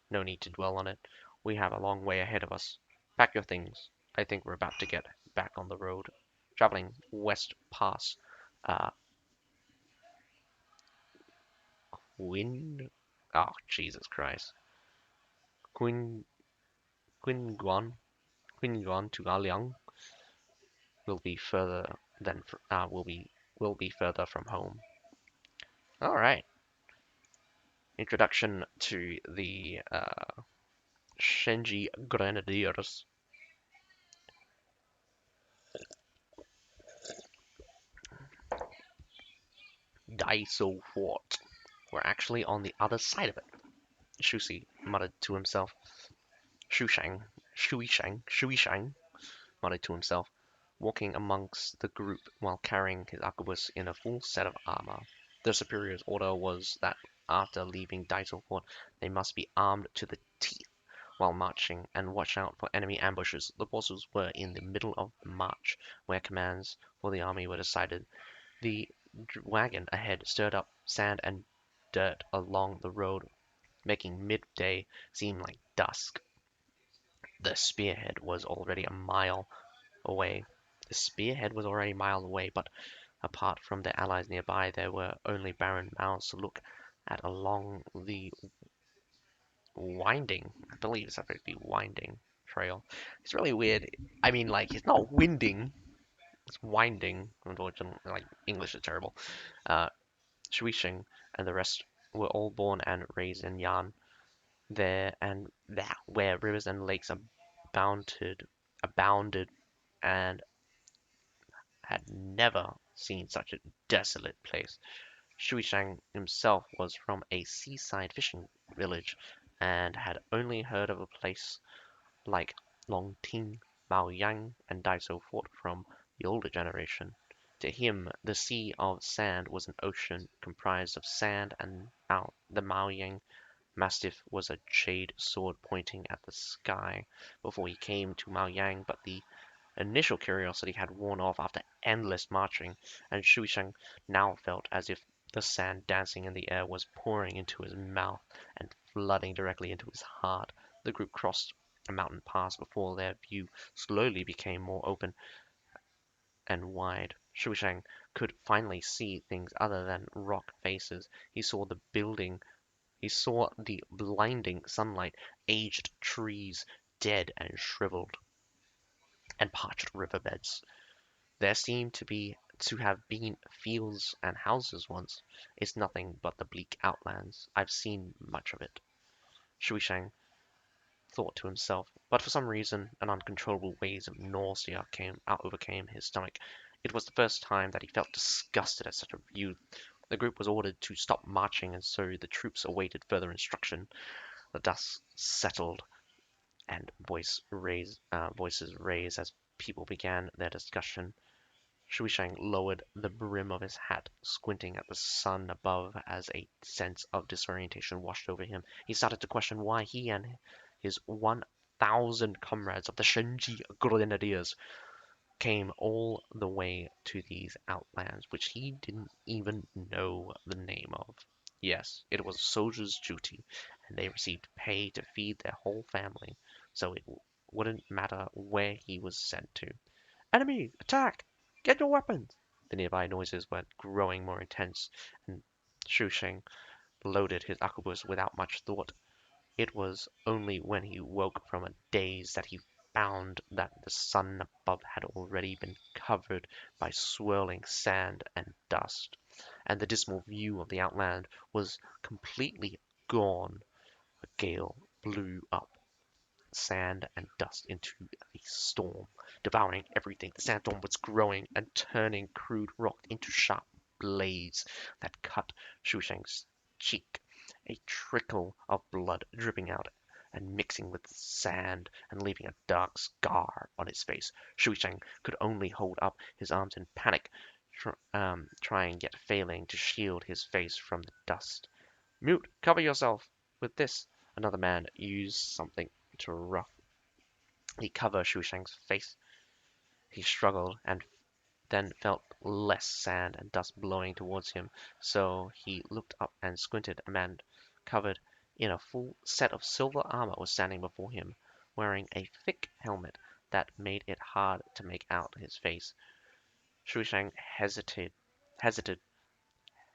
"No need to dwell on it. We have a long way ahead of us. Pack your things. I think we're about to get back on the road. Traveling west past uh, Quin... Oh, Jesus Christ. Quin... Qinguan... Qinguan to Aliang will be further than... will be further from home." Alright. Introduction to the Shenji Grenadiers. Daiso Fort. We're actually on the other side of it, Shusi muttered to himself. Shuishang muttered to himself, walking amongst the group while carrying his arquebus in a full set of armor. Their superior's order was that after leaving Daiso Fort, they must be armed to the teeth while marching and watch out for enemy ambushes. The forces were in the middle of the march, where commands for the army were decided. The wagon ahead stirred up sand and dirt along the road, making midday seem like dusk. The spearhead was already a mile away. But apart from their allies nearby, there were only barren mounds to look at along the winding. I believe it's supposed to be winding trail. It's really weird. I mean, like, it's not winding, it's winding. Unfortunately, like, English is terrible. Uh, Shuisheng and the rest were all born and raised in Yan, there and that, where rivers and lakes abounded, and had never seen such a desolate place. Shuishang himself was from a seaside fishing village, and had only heard of a place like Longting, Maoyang, and Daiso Fort from the older generation. To him, the sea of sand was an ocean comprised of sand, and the Maoyang Mastiff was a jade sword pointing at the sky before he came to Maoyang, but the initial curiosity had worn off after endless marching, and Shuisheng now felt as if the sand dancing in the air was pouring into his mouth and flooding directly into his heart. The group crossed a mountain pass before their view slowly became more open and wide. Shuisheng could finally see things other than rock faces. He saw the blinding sunlight, aged trees, dead and shriveled, and parched riverbeds. There seemed to have been fields and houses once. It's nothing but the bleak outlands. I've seen much of it, Shuisheng thought to himself, but for some reason an uncontrollable wave of nausea overcame his stomach. It was the first time that he felt disgusted at such a view. The group was ordered to stop marching, and so the troops awaited further instruction. The dust settled, and voices raised as people began their discussion. Shuishang lowered the brim of his hat, squinting at the sun above as a sense of disorientation washed over him. He started to question why he and his 1,000 comrades of the Shenji Grenadiers came all the way to these outlands, which he didn't even know the name of. Yes, it was a soldier's duty, and they received pay to feed their whole family, so it wouldn't matter where he was sent to. Enemy! Attack! Get your weapons! The nearby noises were growing more intense, and Shusheng loaded his arquebus without much thought. It was only when he woke from a daze that he found that the sun above had already been covered by swirling sand and dust, and the dismal view of the outland was completely gone. A gale blew up sand and dust into a storm, devouring everything. The sandstorm was growing and turning crude rock into sharp blades that cut Shusheng's cheek, a trickle of blood dripping out and mixing with sand and leaving a dark scar on his face. Shusheng could only hold up his arms in panic, trying yet failing to shield his face from the dust. Mute, cover yourself with this. Another man used something to roughly cover Shusheng's face. He struggled and then felt less sand and dust blowing towards him, so he looked up and squinted. A man covered in a full set of silver armor was standing before him, wearing a thick helmet that made it hard to make out his face. Shusheng hesitated,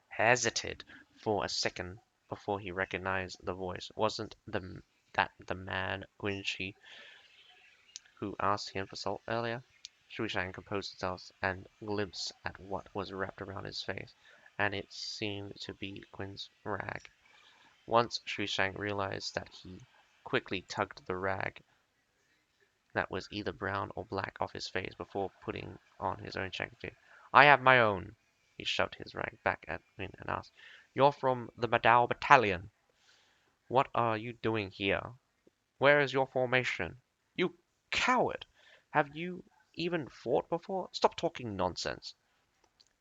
hesitated for a second before he recognized the voice. Wasn't that the man Guinchi who asked him for salt earlier? Shuishang composed himself and glimpsed at what was wrapped around his face, and it seemed to be Quinn's rag. Once Shuishang realized that, he quickly tugged the rag that was either brown or black off his face before putting on his own jacket. I have my own. He shoved his rag back at Quinn and asked, You're from the Madao Battalion. What are you doing here? Where is your formation? You coward! Have you even fought before? Stop talking nonsense.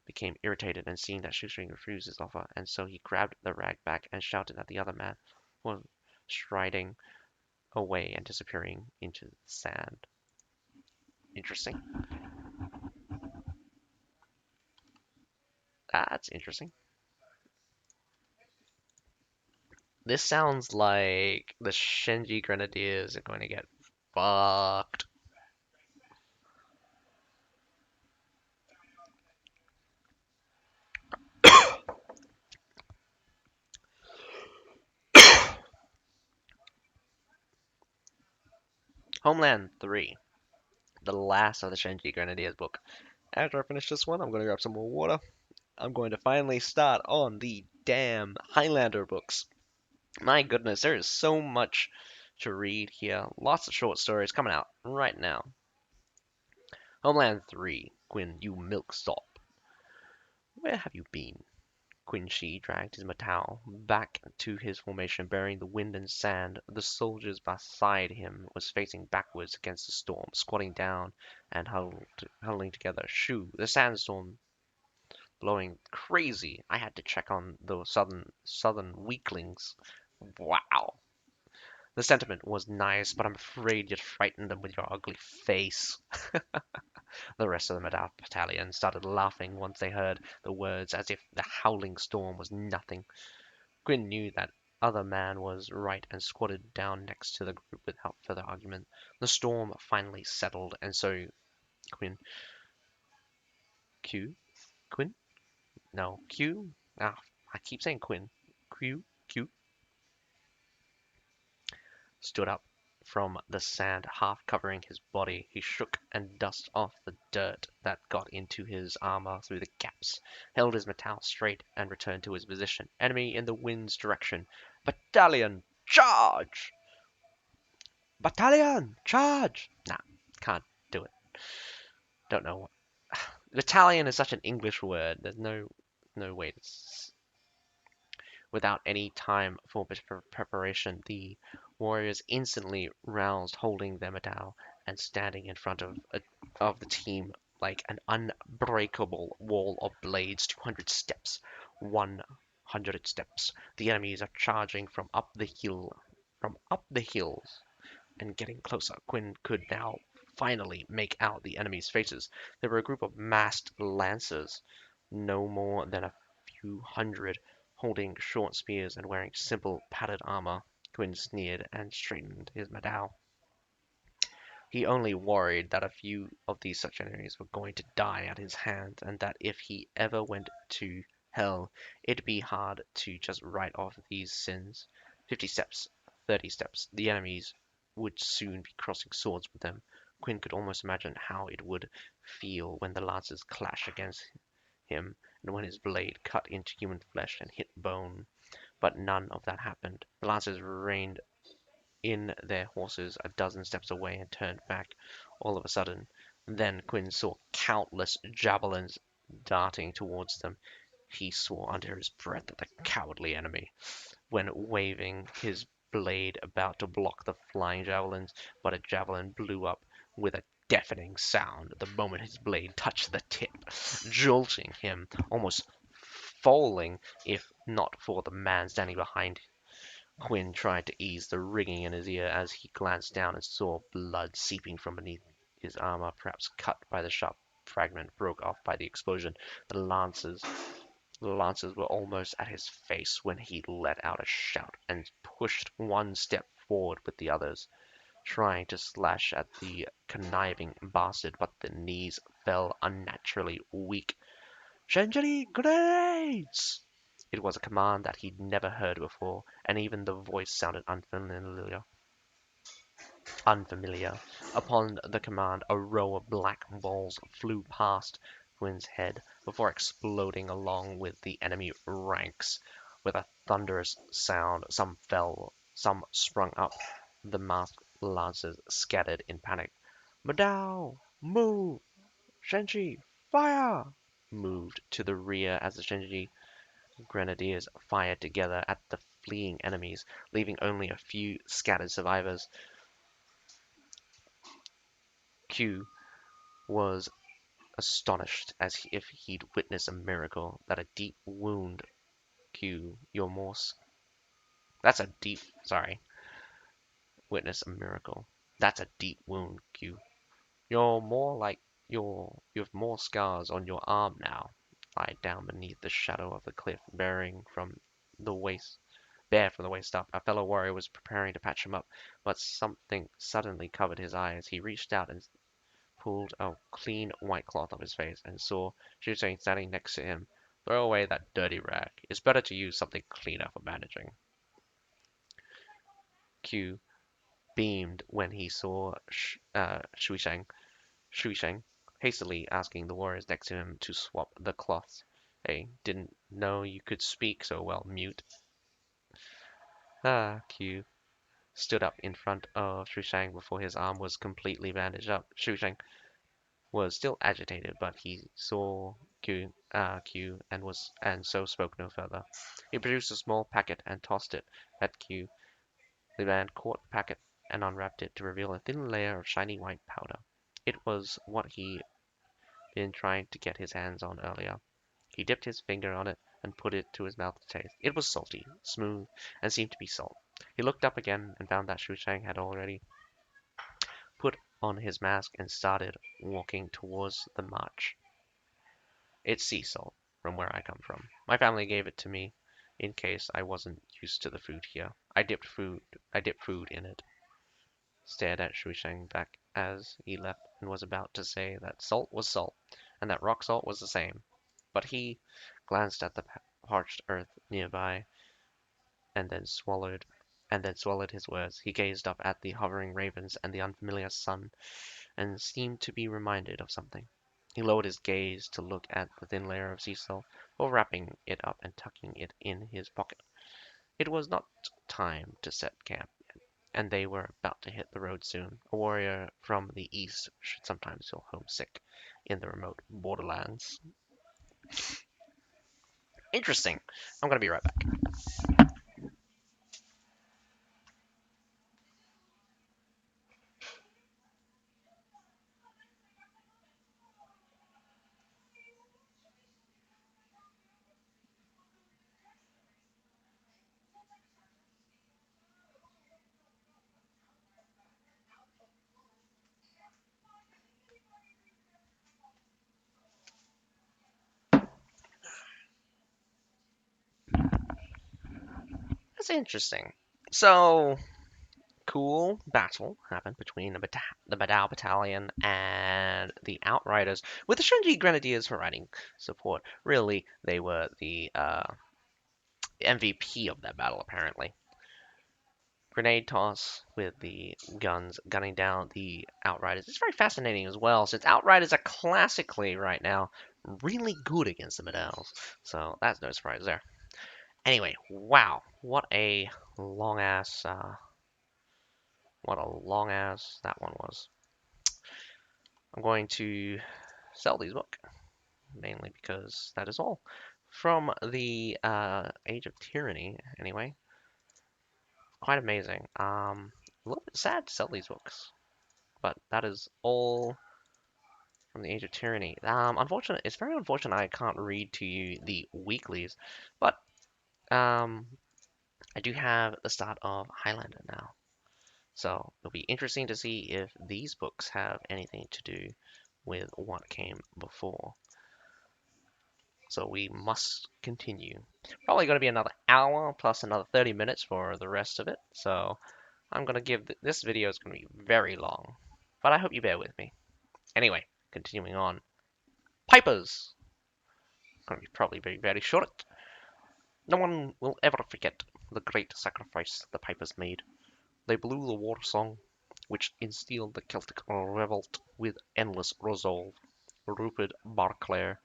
Became irritated and seeing that Shoestring refused his offer, and so he grabbed the rag back and shouted at the other man, who was striding away and disappearing into the sand. Interesting. That's interesting. This sounds like the Shenji Grenadiers are going to get fucked. Homeland 3, the last of the Shenji Grenadiers book. After I finish this one, I'm going to grab some more water. I'm going to finally start on the damn Highlander books. My goodness, there is so much to read here. Lots of short stories coming out right now. Homeland 3, Quinn, you milksop. Where have you been? Quincy dragged his Matau back to his formation, bearing the wind and sand. The soldiers beside him was facing backwards against the storm, squatting down and huddling together. Shoo, the sandstorm blowing crazy. I had to check on the southern weaklings. Wow. The sentiment was nice, but I'm afraid you'd frightened them with your ugly face. The rest of the Madaf battalion started laughing once they heard the words, as if the howling storm was nothing. Gwyn knew that other man was right and squatted down next to the group without further argument. The storm finally settled, and so Quinn, Q, Quinn? No, Q? Ah, I keep saying Quinn. Q, stood up from the sand, half covering his body. He shook and dusted off the dirt that got into his armor through the gaps, held his Matau straight, and returned to his position. Enemy in the wind's direction. Battalion, charge! Battalion, charge! Nah, can't do it. Don't know what. Battalion is such an English word. There's no way to. Without any time for preparation, the warriors instantly roused, holding their Matau and standing in front of the team like an unbreakable wall of blades. 200 steps, 100 steps. The enemies are charging from up the hills, and getting closer. Quinn could now finally make out the enemy's faces. They were a group of masked lancers, no more than a few hundred, holding short spears and wearing simple padded armor. Quinn sneered and straightened his Madao. He only worried that a few of these such enemies were going to die at his hands, and that if he ever went to hell, it'd be hard to just write off these sins. 50 steps, 30 steps, the enemies would soon be crossing swords with them. Quinn could almost imagine how it would feel when the lances clashed against him, and when his blade cut into human flesh and hit bone. But none of that happened. The lancers reined in their horses a dozen steps away and turned back all of a sudden. Then Quinn saw countless javelins darting towards them. He swore under his breath at the cowardly enemy, when waving his blade about to block the flying javelins, but a javelin blew up with a deafening sound the moment his blade touched the tip, jolting him, almost falling if not for the man standing behind. Quinn tried to ease the ringing in his ear as he glanced down and saw blood seeping from beneath his armor, perhaps cut by the sharp fragment broke off by the explosion. The lancers were almost at his face when he let out a shout and pushed one step forward with the others, trying to slash at the conniving bastard, but the knees fell unnaturally weak. Shenji Grenadiers! It was a command that he'd never heard before, and even the voice sounded unfamiliar. Upon the command, a row of black balls flew past Quinn's head before exploding along with the enemy ranks. With a thunderous sound, some fell, some sprung up. The masked lancers scattered in panic. Madao, move! Shenji, fire! Moved to the rear as the Shenji Grenadiers fired together at the fleeing enemies, leaving only a few scattered survivors. Q was astonished as if he'd witnessed a miracle. That a deep wound. Q, you're more. That's a deep. Sorry. Witness a miracle. That's a deep wound, Q. You're more like you've more scars on your arm now. Lie down beneath the shadow of the cliff, bare from the waist up. Our fellow warrior was preparing to patch him up, but something suddenly covered his eyes. He reached out and pulled a clean white cloth off his face and saw Shusane standing next to him. Throw away that dirty rag. It's better to use something cleaner for bandaging. Q beamed when he saw Shui Sheng hastily asking the warriors next to him to swap the cloths. Hey, didn't know you could speak so well, mute. Ah, Q stood up in front of Shu Shang before his arm was completely bandaged up. Shu Shang was still agitated, but he saw Q and so spoke no further. He produced a small packet and tossed it at Q. The man caught the packet and unwrapped it to reveal a thin layer of shiny white powder. It was what he'd been trying to get his hands on earlier. He dipped his finger on it and put it to his mouth to taste. It was salty, smooth, and seemed to be salt. He looked up again and found that Shu Shang had already put on his mask and started walking towards the march. It's sea salt, from where I come from. My family gave it to me in case I wasn't used to the food here. I dipped food in it. Stared at Shu Shang back as he left and was about to say that salt was salt and that rock salt was the same. But he glanced at the parched earth nearby and then swallowed his words. He gazed up at the hovering ravens and the unfamiliar sun and seemed to be reminded of something. He lowered his gaze to look at the thin layer of sea salt before wrapping it up and tucking it in his pocket. It was not time to set camp, and they were about to hit the road soon. A warrior from the east should sometimes feel homesick in the remote borderlands. Interesting. I'm gonna be right back. That's interesting. So, cool battle happened between the Badao Battalion and the Outriders, with the Shenji Grenadiers providing support. Really, they were the MVP of that battle, apparently. Grenade toss with the guns gunning down the Outriders. It's very fascinating as well, since Outriders are classically, right now, really good against the Badaos. So that's no surprise there. Anyway, wow, what a long ass that one was. I'm going to sell these books, mainly because that is all. From the Age of Tyranny, anyway. Quite amazing. A little bit sad to sell these books, but that is all from the Age of Tyranny. It's very unfortunate I can't read to you the weeklies, but I do have the start of Highlander now. So it'll be interesting to see if these books have anything to do with what came before. So we must continue. Probably going to be another hour plus another 30 minutes for the rest of it. So I'm going to give this video is going to be very long, but I hope you bear with me. Anyway, continuing on. Pipers! Going to be probably very, very short. No one will ever forget the great sacrifice the Pipers made. They blew the war song, which instilled the Celtic revolt with endless resolve. Rupert Clare?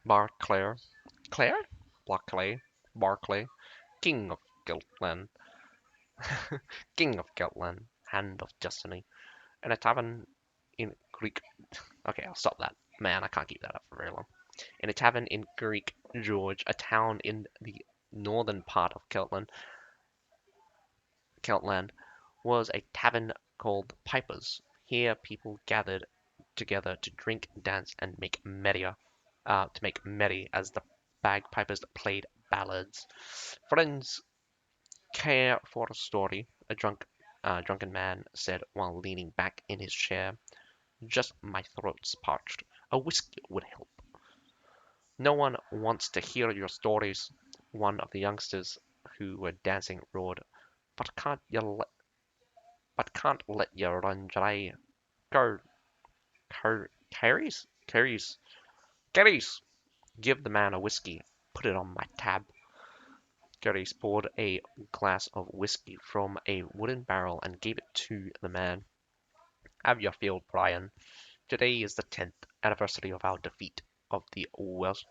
Barclay, King of Geltland, King of Geltland, Hand of Destiny, in a tavern in Greek. Okay, I'll stop that. Man, I can't keep that up for very long. In a tavern in Greek George, a town in the northern part of Keltland, was a tavern called Pipers. Here, people gathered together to drink, dance, and make merry as the bagpipers played ballads. Friends care for a story, a drunken man said while leaning back in his chair. Just my throat's parched. A whiskey would help. No one wants to hear your stories, one of the youngsters who were dancing roared. But can't let you run dry. Car, carries? Carries. Give the man a whiskey. Put it on my tab. Gerries poured a glass of whiskey from a wooden barrel and gave it to the man. Have your fill, Brian. Today is the 10th anniversary of our defeat of the Wellish,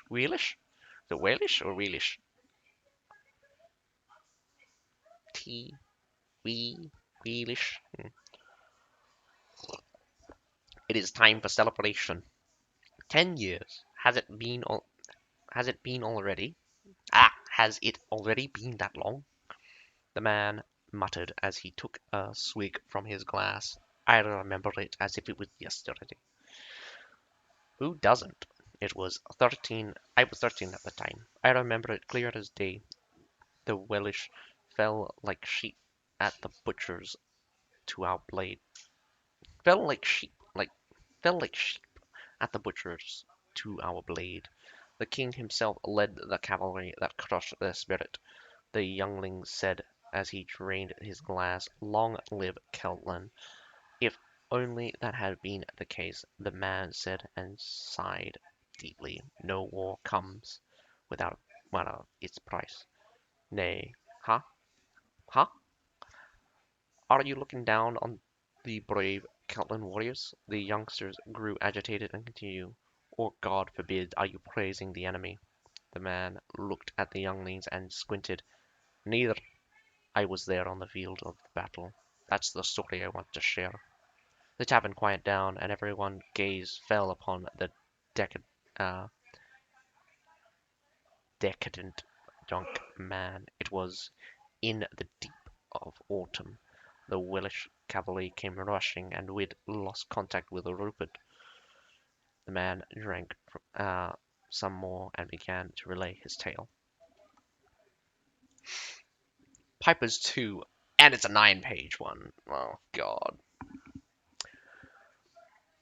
Walish, the Walish or Walish? T, we, Walish. It is time for celebration. 10 years. Has it been already? Ah, has it already been that long? The man muttered as he took a swig from his glass. I remember it as if it was yesterday. Who doesn't? It was 13. I was 13 at the time. I remember it clear as day. The Welsh fell like sheep at the butcher's to our blade. Fell like sheep, fell like sheep at the butcher's to our blade. The king himself led the cavalry that crushed their spirit. The youngling said as he drained his glass, "Long live Keltland." If only that had been the case, the man said and sighed deeply. No war comes without its price. Nay, huh? Huh? Are you looking down on the brave Keltland warriors? The youngsters grew agitated and continued. Or God forbid, are you praising the enemy? The man looked at the younglings and squinted. Neither. I was there on the field of battle. That's the story I want to share. The tavern quieted down, and everyone's gaze fell upon the decad uh, decadent young man. It was in the deep of autumn. The Welsh cavalry came rushing, and we'd lost contact with Rupert. The man drank some more and began to relay his tale. Pipers 2, and it's a 9-page one. Oh, God.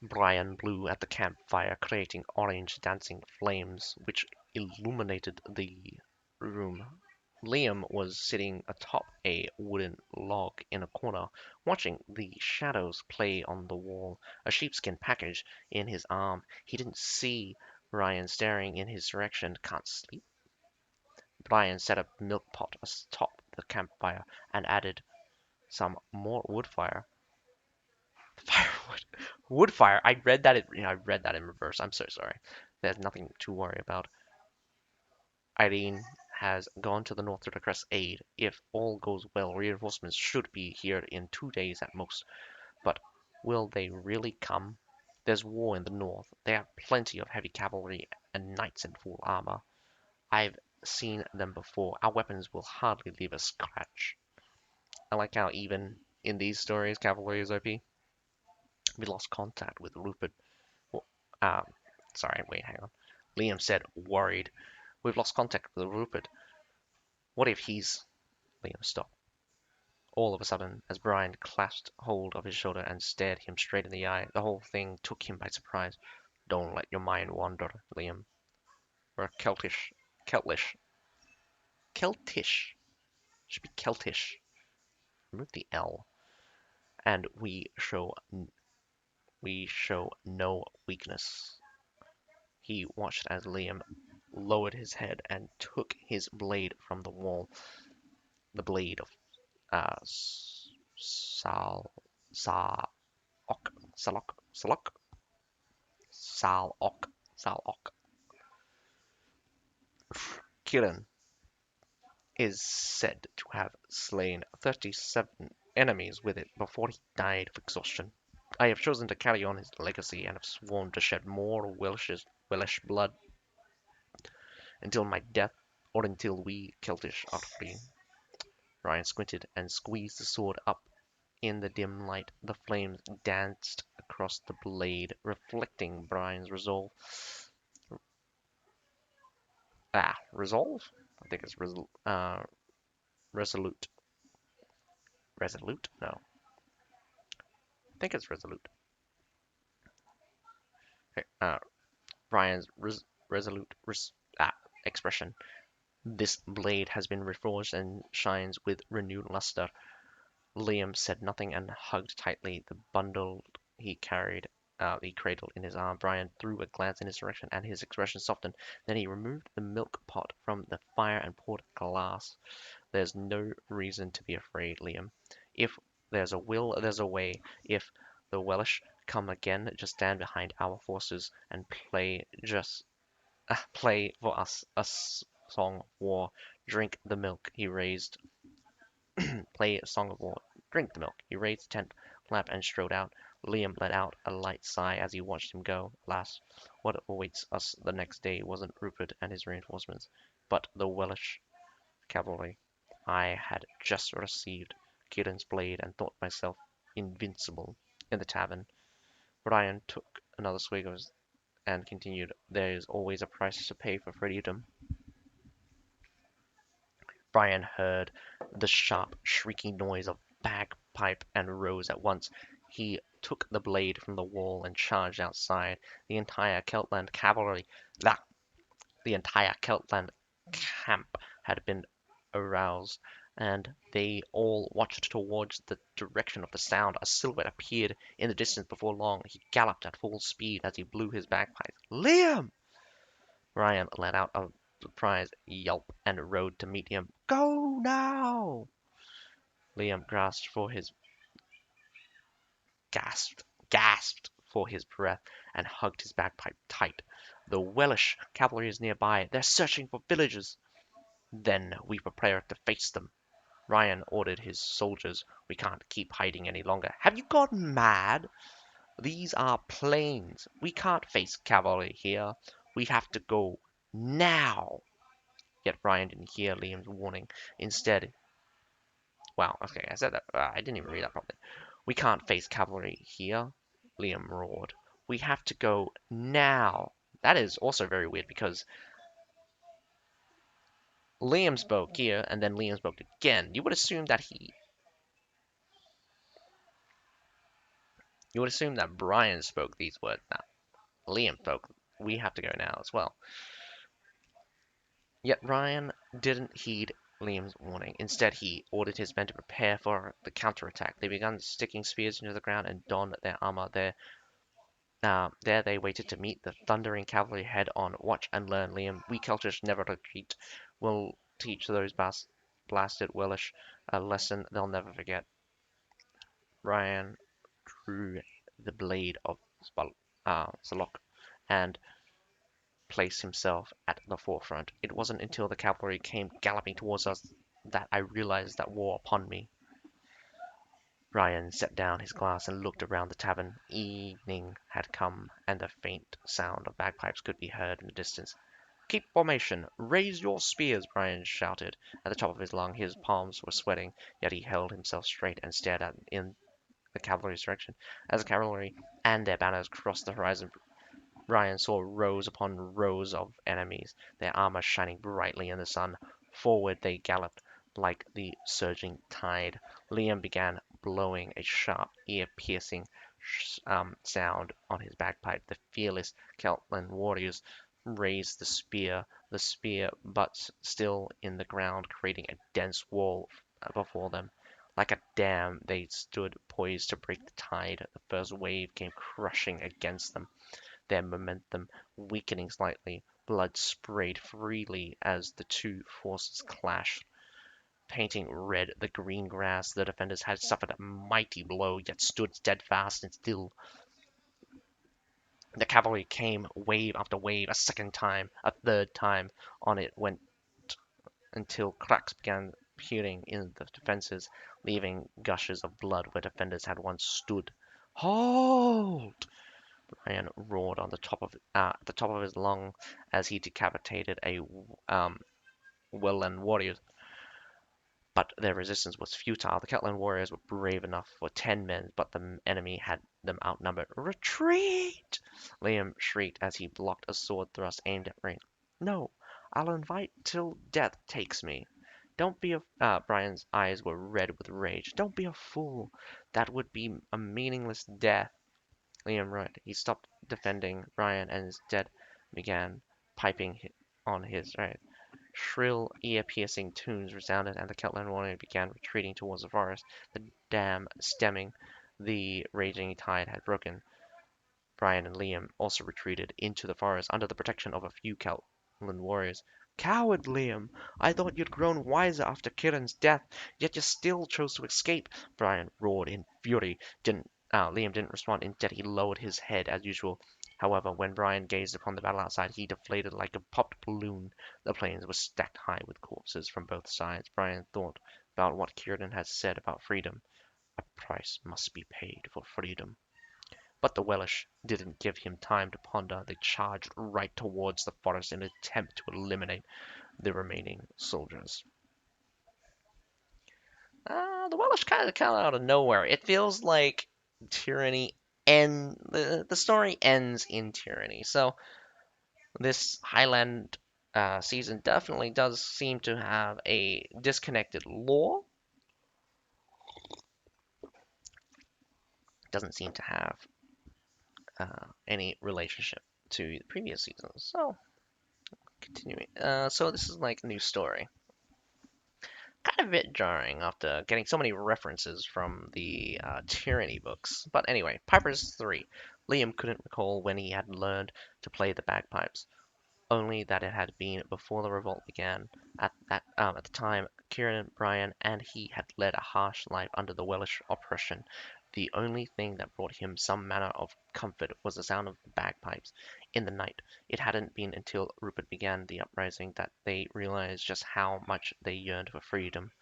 Brian blew at the campfire, creating orange dancing flames, which illuminated the room. Liam was sitting atop a wooden log in a corner, watching the shadows play on the wall, a sheepskin package in his arm. He didn't see Brian staring in his direction. Can't sleep? Brian set a milk pot atop the campfire and added some more wood fire. Firewood. Wood fire. I read that in reverse. I'm so sorry. There's nothing to worry about. Irene has gone to the north to request aid. If all goes well, reinforcements should be here in 2 days at most. But will they really come? There's war in the north. They have plenty of heavy cavalry and knights in full armor. I've seen them before. Our weapons will hardly leave a scratch. I like how even in these stories, cavalry is OP. We lost contact with Rupert. Uh, sorry, wait, hang on. Liam said, worried. We've lost contact with Rupert. What if he's... Liam stopped. All of a sudden, as Brian clasped hold of his shoulder and stared him straight in the eye, the whole thing took him by surprise. Don't let your mind wander, Liam. We're Keltish. Keltish. Should be Keltish. Remove the L. And we show no weakness. He watched as Liam lowered his head and took his blade from the wall. The blade of Sal Salok Salok Salok Salok. Kieran is said to have slain 37 enemies with it before he died of exhaustion. I have chosen to carry on his legacy and have sworn to shed more Welsh blood until my death or until we Keltish are free. Ryan squinted and squeezed the sword up in the dim light. The flames danced across the blade, reflecting Brian's resolve. Resolve? I think it's resolute. Resolute? No. I think it's resolute. Okay, Brian's resolute expression. This blade has been reforged and shines with renewed luster. Liam said nothing and hugged tightly the bundle he carried he cradled in his arm. Brian threw a glance in his direction, and his expression softened. Then he removed the milk pot from the fire and poured a glass. There's no reason to be afraid, Liam. If there's a will, there's a way. If the Welsh come again, just stand behind our forces and play for us a song of war. Drink the milk. He raised play a song of war. Drink the milk. He raised the tent lamp and strode out. Liam let out a light sigh as he watched him go. Alas, what awaits us the next day wasn't Rupert and his reinforcements, but the Welsh cavalry. I had just received Kieran's blade and thought myself invincible in the tavern. Brian took another swig of his and continued, "There is always a price to pay for freedom." Brian heard the sharp, shrieking noise of bagpipe and rose at once. He took the blade from the wall and charged outside. The entire Celtland cavalry, the entire Celtland camp had been aroused, and they all watched towards the direction of the sound. A silhouette appeared in the distance before long. He galloped at full speed as he blew his bagpipe. "Liam!" Brian let out a surprised yelp and rode to meet him. "Go now!" Liam gasped for his breath, and hugged his bagpipe tight. "The Welsh cavalry is nearby. They're searching for villagers." "Then we prepare to face them," Ryan ordered his soldiers. "We can't keep hiding any longer." "Have you gone mad? These are plains. We can't face cavalry here. We have to go now." Yet Ryan didn't hear Liam's warning. Instead, well, okay, I said that. I didn't even read that properly. "We can't face cavalry here," Liam roared. "We have to go now." That is also very weird because Liam spoke here and then Liam spoke again. You would assume that Brian spoke these words. Now, Liam spoke, "We have to go now" as well. Yet Ryan didn't heed Liam's warning. Instead, he ordered his men to prepare for the counterattack. They began sticking spears into the ground and donned their armor. There they waited to meet the thundering cavalry head on. "Watch and learn, Liam. We Celtish never retreat. We'll teach those blasted Welsh a lesson they'll never forget." Ryan drew the blade of Salok and placed himself at the forefront. "It wasn't until the cavalry came galloping towards us that I realized that war upon me." Ryan set down his glass and looked around the tavern. Evening had come, and the faint sound of bagpipes could be heard in the distance. "Keep formation! Raise your spears!" Brian shouted at the top of his lungs. His palms were sweating, yet he held himself straight and stared in the cavalry's direction. As the cavalry and their banners crossed the horizon, Ryan saw rows upon rows of enemies, their armor shining brightly in the sun. Forward they galloped like the surging tide. Liam began blowing a sharp, ear-piercing sound on his bagpipe. The fearless Celtland warriors raised the spear butts still in the ground, creating a dense wall before them. Like a dam, they stood poised to break the tide. The first wave came crushing against them, their momentum weakening slightly. Blood sprayed freely as the two forces clashed, painting red the green grass. The defenders had suffered a mighty blow, yet stood steadfast and still. The cavalry came wave after wave, a second time, a third time. On it went until cracks began appearing in the defenses, leaving gushes of blood where defenders had once stood. "Halt!" Brian roared on the top of his lung as he decapitated a Welland warrior. But their resistance was futile. The Celtland warriors were brave enough for 10 men, but the enemy had them outnumbered. "Retreat!" Liam shrieked as he blocked a sword thrust aimed at Rain. "No, I'll invite till death takes me." "Don't be a..." Brian's eyes were red with rage. "Don't be a fool. That would be a meaningless death." Liam roared. He stopped defending Brian and instead began piping on his right. Shrill, ear-piercing tunes resounded, and the Celtland warrior began retreating towards the forest. The dam stemming the raging tide had broken. Brian and Liam also retreated into the forest under the protection of a few Outland warriors. Coward, Liam! I thought you'd grown wiser after Kieran's death, yet you still chose to escape! Brian roared in fury. Liam didn't respond. Instead, he lowered his head as usual. However, when Brian gazed upon the battle outside, he deflated like a popped balloon. The plains were stacked high with corpses from both sides. Brian thought about what Kieran had said about freedom. A price must be paid for freedom. But the Welsh didn't give him time to ponder. They charged right towards the forest in an attempt to eliminate the remaining soldiers. The Welsh kind of come out of nowhere. It feels like tyranny and the story ends in tyranny. So this Highland season definitely does seem to have a disconnected lore. Doesn't seem to have any relationship to the previous seasons. So continuing. So this is like a new story. Kind of a bit jarring after getting so many references from the Tyranny books. But anyway, Pipers 3. Liam couldn't recall when he had learned to play the bagpipes, only that it had been before the revolt began. At the time, Kieran, Brian, and he had led a harsh life under the Welsh oppression. The only thing that brought him some manner of comfort was the sound of the bagpipes in the night. It hadn't been until Rupert began the uprising that they realized just how much they yearned for freedom.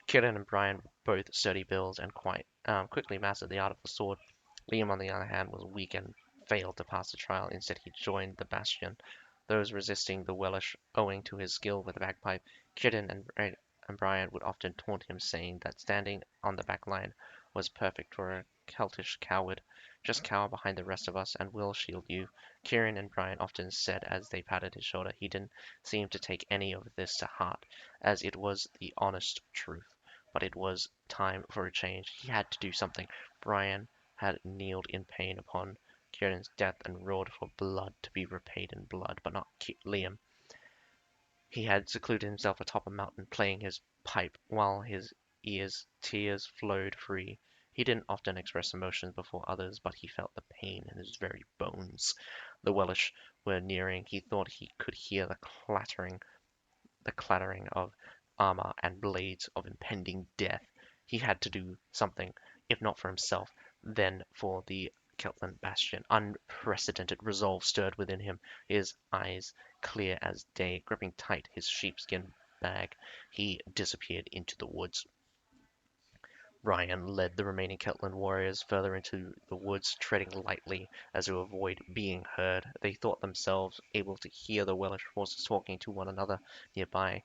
Kieran and Brian were both sturdy builds and quickly mastered the art of the sword. Liam, on the other hand, was weak and failed to pass the trial. Instead, he joined the Bastion, those resisting the Welsh owing to his skill with the bagpipe. Kieran and Brian would often taunt him, saying that standing on the back line was perfect for a Celtish coward. Just cower behind the rest of us and we'll shield you. Kieran and Brian often said as they patted his shoulder. He didn't seem to take any of this to heart, as it was the honest truth. But it was time for a change. He had to do something. Brian had kneeled in pain upon Kieran's death and roared for blood to be repaid in blood, but not Liam. He had secluded himself atop a mountain, playing his pipe, while his tears flowed free. He didn't often express emotions before others, but he felt the pain in his very bones. The Welsh were nearing. He thought he could hear the clattering of armor and blades of impending death. He had to do something, if not for himself, then for the Celtland Bastion. Unprecedented resolve stirred within him, his eyes clear as day. Gripping tight his sheepskin bag, he disappeared into the woods. Brian led the remaining Celtland warriors further into the woods, treading lightly as to avoid being heard. They thought themselves able to hear the Welsh forces talking to one another nearby.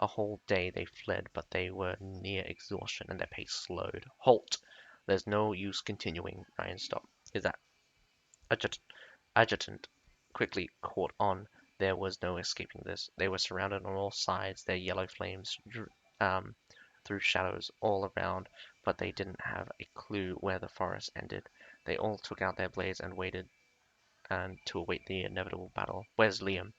A whole day they fled, but they were near exhaustion and their pace slowed. Halt! There's no use continuing. Brian stopped. Is that adjutant quickly caught on? There was no escaping this. They were surrounded on all sides. Their yellow flames threw shadows all around, but they didn't have a clue where the forest ended. They all took out their blades and waited to await the inevitable battle. Where's Liam?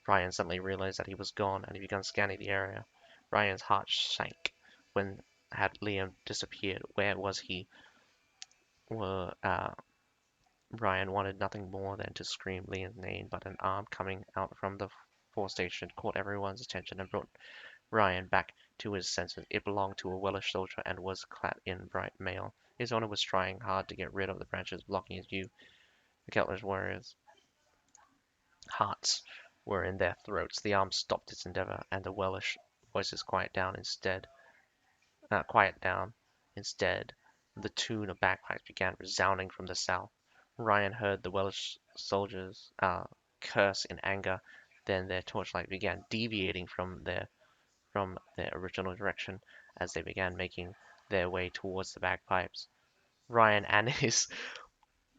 Brian suddenly realized that he was gone, and he began scanning the area. Brian's heart sank. When had Liam disappeared? Where was he? Were Brian wanted nothing more than to scream Liam's name, but an arm coming out from the force station caught everyone's attention and brought Brian back to his senses. It belonged to a Welsh soldier and was clad in bright mail. His owner was trying hard to get rid of the branches blocking his view. The Celtic warriors' hearts were in their throats. The arm stopped its endeavor, and the Welsh voices quiet down. Instead, the tune of bagpipes began resounding from the south. Ryan heard the Welsh soldiers curse in anger. Then their torchlight began deviating from their original direction as they began making their way towards the bagpipes. Ryan and his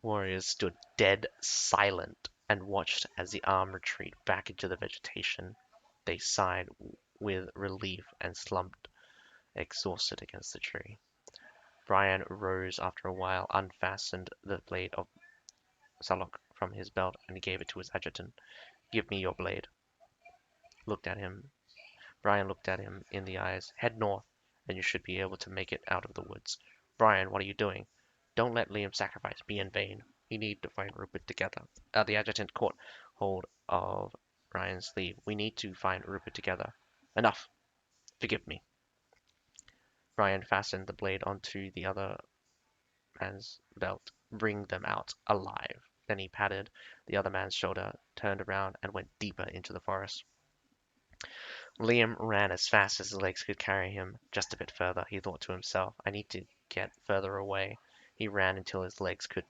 warriors stood dead silent and watched as the arm retreated back into the vegetation. They sighed with relief and slumped exhausted against the tree. Brian rose after a while, unfastened the blade of Salok from his belt, and gave it to his adjutant. "Give me your blade." Brian looked at him in the eyes. "Head north, and you should be able to make it out of the woods." "Brian, what are you doing?" "Don't let Liam's sacrifice be in vain." We need to find Rupert together. The adjutant caught hold of Ryan's sleeve. We need to find Rupert together. Enough. Forgive me. Ryan fastened the blade onto the other man's belt. Bring them out alive. Then he patted the other man's shoulder, turned around, and went deeper into the forest. Liam ran as fast as his legs could carry him. Just a bit further, he thought to himself. I need to get further away. He ran until his legs could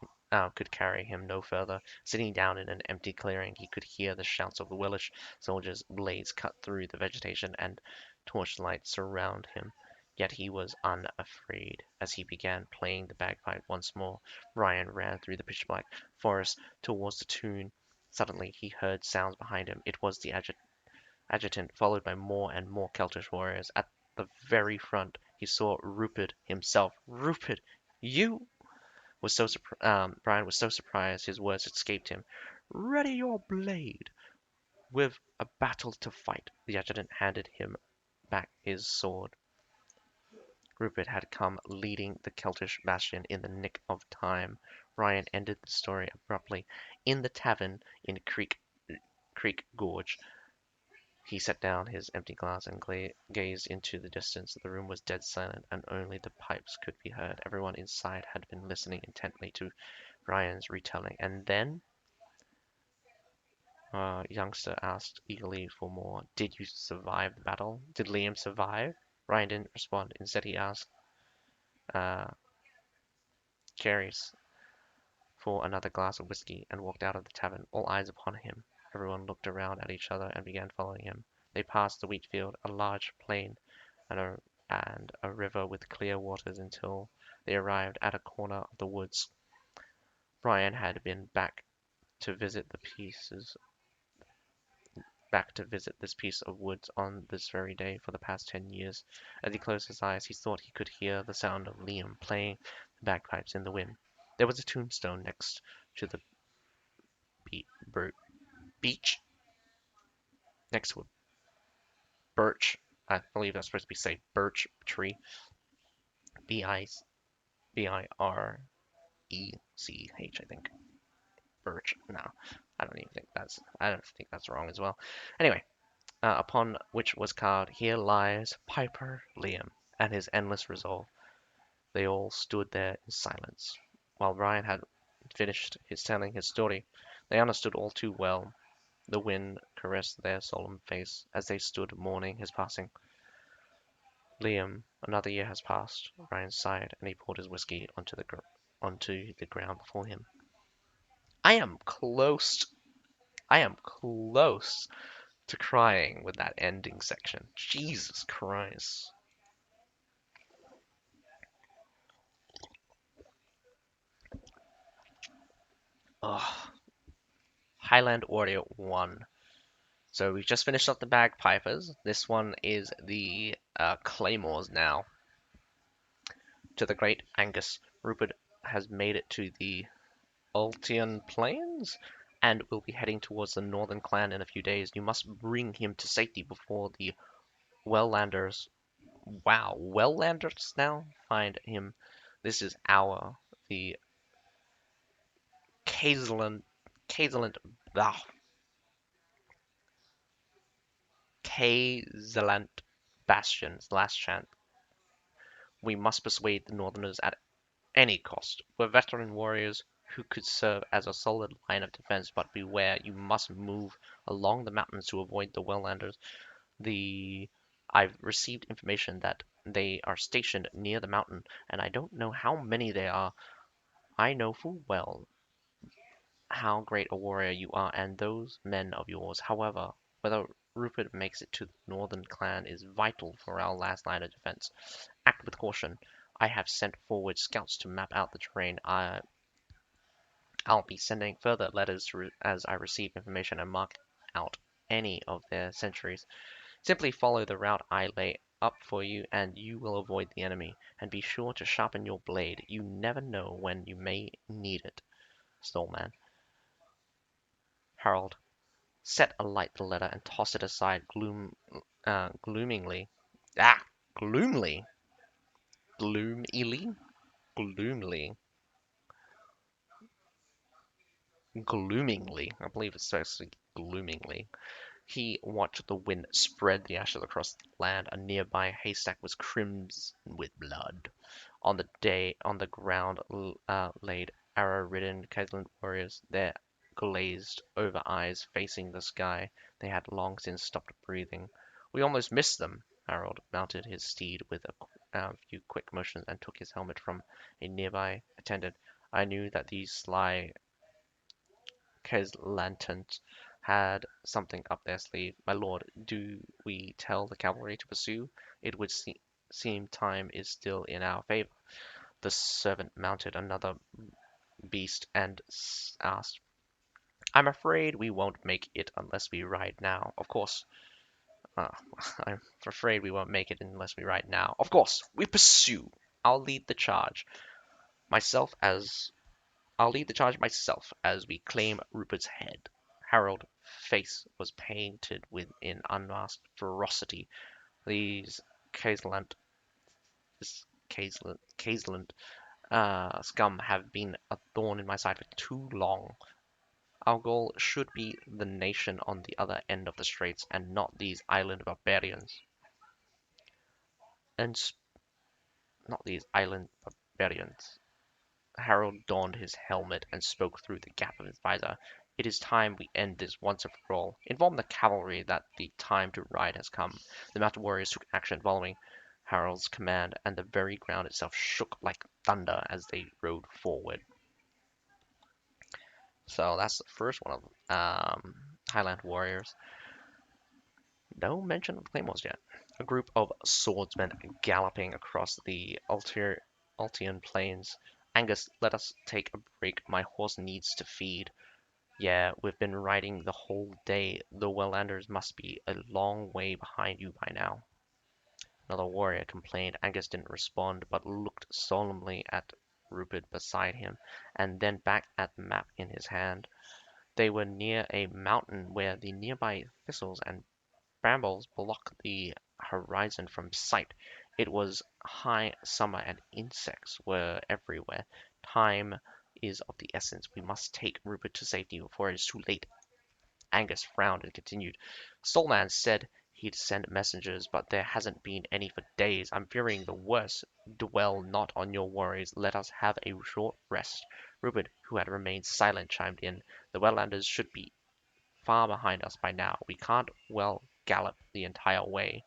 carry him no further. Sitting down in an empty clearing, he could hear the shouts of the Welsh soldiers. Blades cut through the vegetation and torchlight surround him. Yet he was unafraid. As he began playing the bagpipe once more, Ryan ran through the pitch-black forest towards the tune. Suddenly he heard sounds behind him. It was the adjutant, followed by more and more Celtish warriors. At the very front, he saw Rupert himself. Rupert, you! Brian was so surprised his words escaped him. Ready your blade. We've a battle to fight. The adjutant handed him back his sword. Rupert had come leading the Celtish bastion in the nick of time. Ryan ended the story abruptly. In the tavern in Creek Gorge, he set down his empty glass and gazed into the distance. The room was dead silent, and only the pipes could be heard. Everyone inside had been listening intently to Ryan's retelling. And then, youngster asked eagerly for more. Did you survive the battle? Did Liam survive? Ryan didn't respond. Instead, he asked, Carries for another glass of whiskey and walked out of the tavern, all eyes upon him. Everyone looked around at each other and began following him. They passed the wheat field, a large plain, and a river with clear waters until they arrived at a corner of the woods. Brian had been to visit this piece of woods on this very day for the past 10 years. As he closed his eyes, he thought he could hear the sound of Liam playing the bagpipes in the wind. There was a tombstone next to the beach, next to a birch. I believe that's supposed to be say birch tree. Birech, I think. Birch. No, I don't think that's wrong as well. Anyway, upon which was carved, "Here lies Piper Liam," and his endless resolve. They all stood there in silence. While Ryan had finished telling his story, they understood all too well. The wind caressed their solemn face as they stood mourning his passing. Liam, another year has passed. Ryan sighed, and he poured his whiskey onto the ground before him. I am close. I am close to crying with that ending section. Jesus Christ. Ugh. Highland Audio 1. So we've just finished up the Bagpipers. This one is the Claymores now. To the Great Angus, Rupert has made it to the Ultian Plains and will be heading towards the Northern Clan in a few days. You must bring him to safety before the Welllanders. Wow, Welllanders now find him. This is the Cazeland, Cazeland, ah, Cazeland Bastion's last chance. We must persuade the Northerners at any cost. We're veteran warriors who could serve as a solid line of defense, but beware, you must move along the mountains to avoid the Welllanders. I've received information that they are stationed near the mountain, and I don't know how many they are. I know full well how great a warrior you are and those men of yours. However, whether Rupert makes it to the Northern Clan is vital for our last line of defense. Act with caution. I have sent forward scouts to map out the terrain. I'll be sending further letters as I receive information and mark out any of their sentries. Simply follow the route I lay up for you, and you will avoid the enemy. And be sure to sharpen your blade. You never know when you may need it. Stallman. Harold set alight the letter and tossed it aside gloomingly. Ah, gloomily, gloomily, gloomily. gloomingly, I believe it's actually gloomingly, he watched the wind spread the ashes across the land. A nearby haystack was crimson with blood. On the ground laid arrow-ridden Kaiserland warriors, their glazed-over eyes facing the sky. They had long since stopped breathing. We almost missed them. Harold mounted his steed with a few quick motions and took his helmet from a nearby attendant. I knew that these sly Caslantans had something up their sleeve. My lord, do we tell the cavalry to pursue? It would seem time is still in our favor. The servant mounted another beast and asked, I'm afraid we won't make it unless we ride now. Of course. Uh, I'm afraid we won't make it unless we ride now. Of course, we pursue. I'll lead the charge. Myself as I'll lead the charge myself as we claim Rupert's head. Harold's face was painted with an unmasked ferocity. These Cazelant, scum have been a thorn in my side for too long. Our goal should be the nation on the other end of the straits, and not these island barbarians. And not these island barbarians. Harold donned his helmet and spoke through the gap of his visor. It is time we end this once and for all. Inform the cavalry that the time to ride has come. The mounted warriors took action following Harold's command, and the very ground itself shook like thunder as they rode forward. So that's the first one of Highland warriors. No mention of Claymores yet. A group of swordsmen galloping across the Altian plains. Angus, let us take a break. My horse needs to feed. Yeah, we've been riding the whole day. The Highlanders must be a long way behind you by now. Another warrior complained. Angus didn't respond, but looked solemnly at Rupert beside him, and then back at the map in his hand. They were near a mountain where the nearby thistles and brambles blocked the horizon from sight. It was high summer and insects were everywhere. Time is of the essence. We must take Rupert to safety before it is too late. Angus frowned and continued. Stolman said he'd send messengers, but there hasn't been any for days. I'm fearing the worst. Dwell not on your worries. Let us have a short rest. Rupert, who had remained silent, chimed in. The Highlanders should be far behind us by now. We can't well gallop the entire way.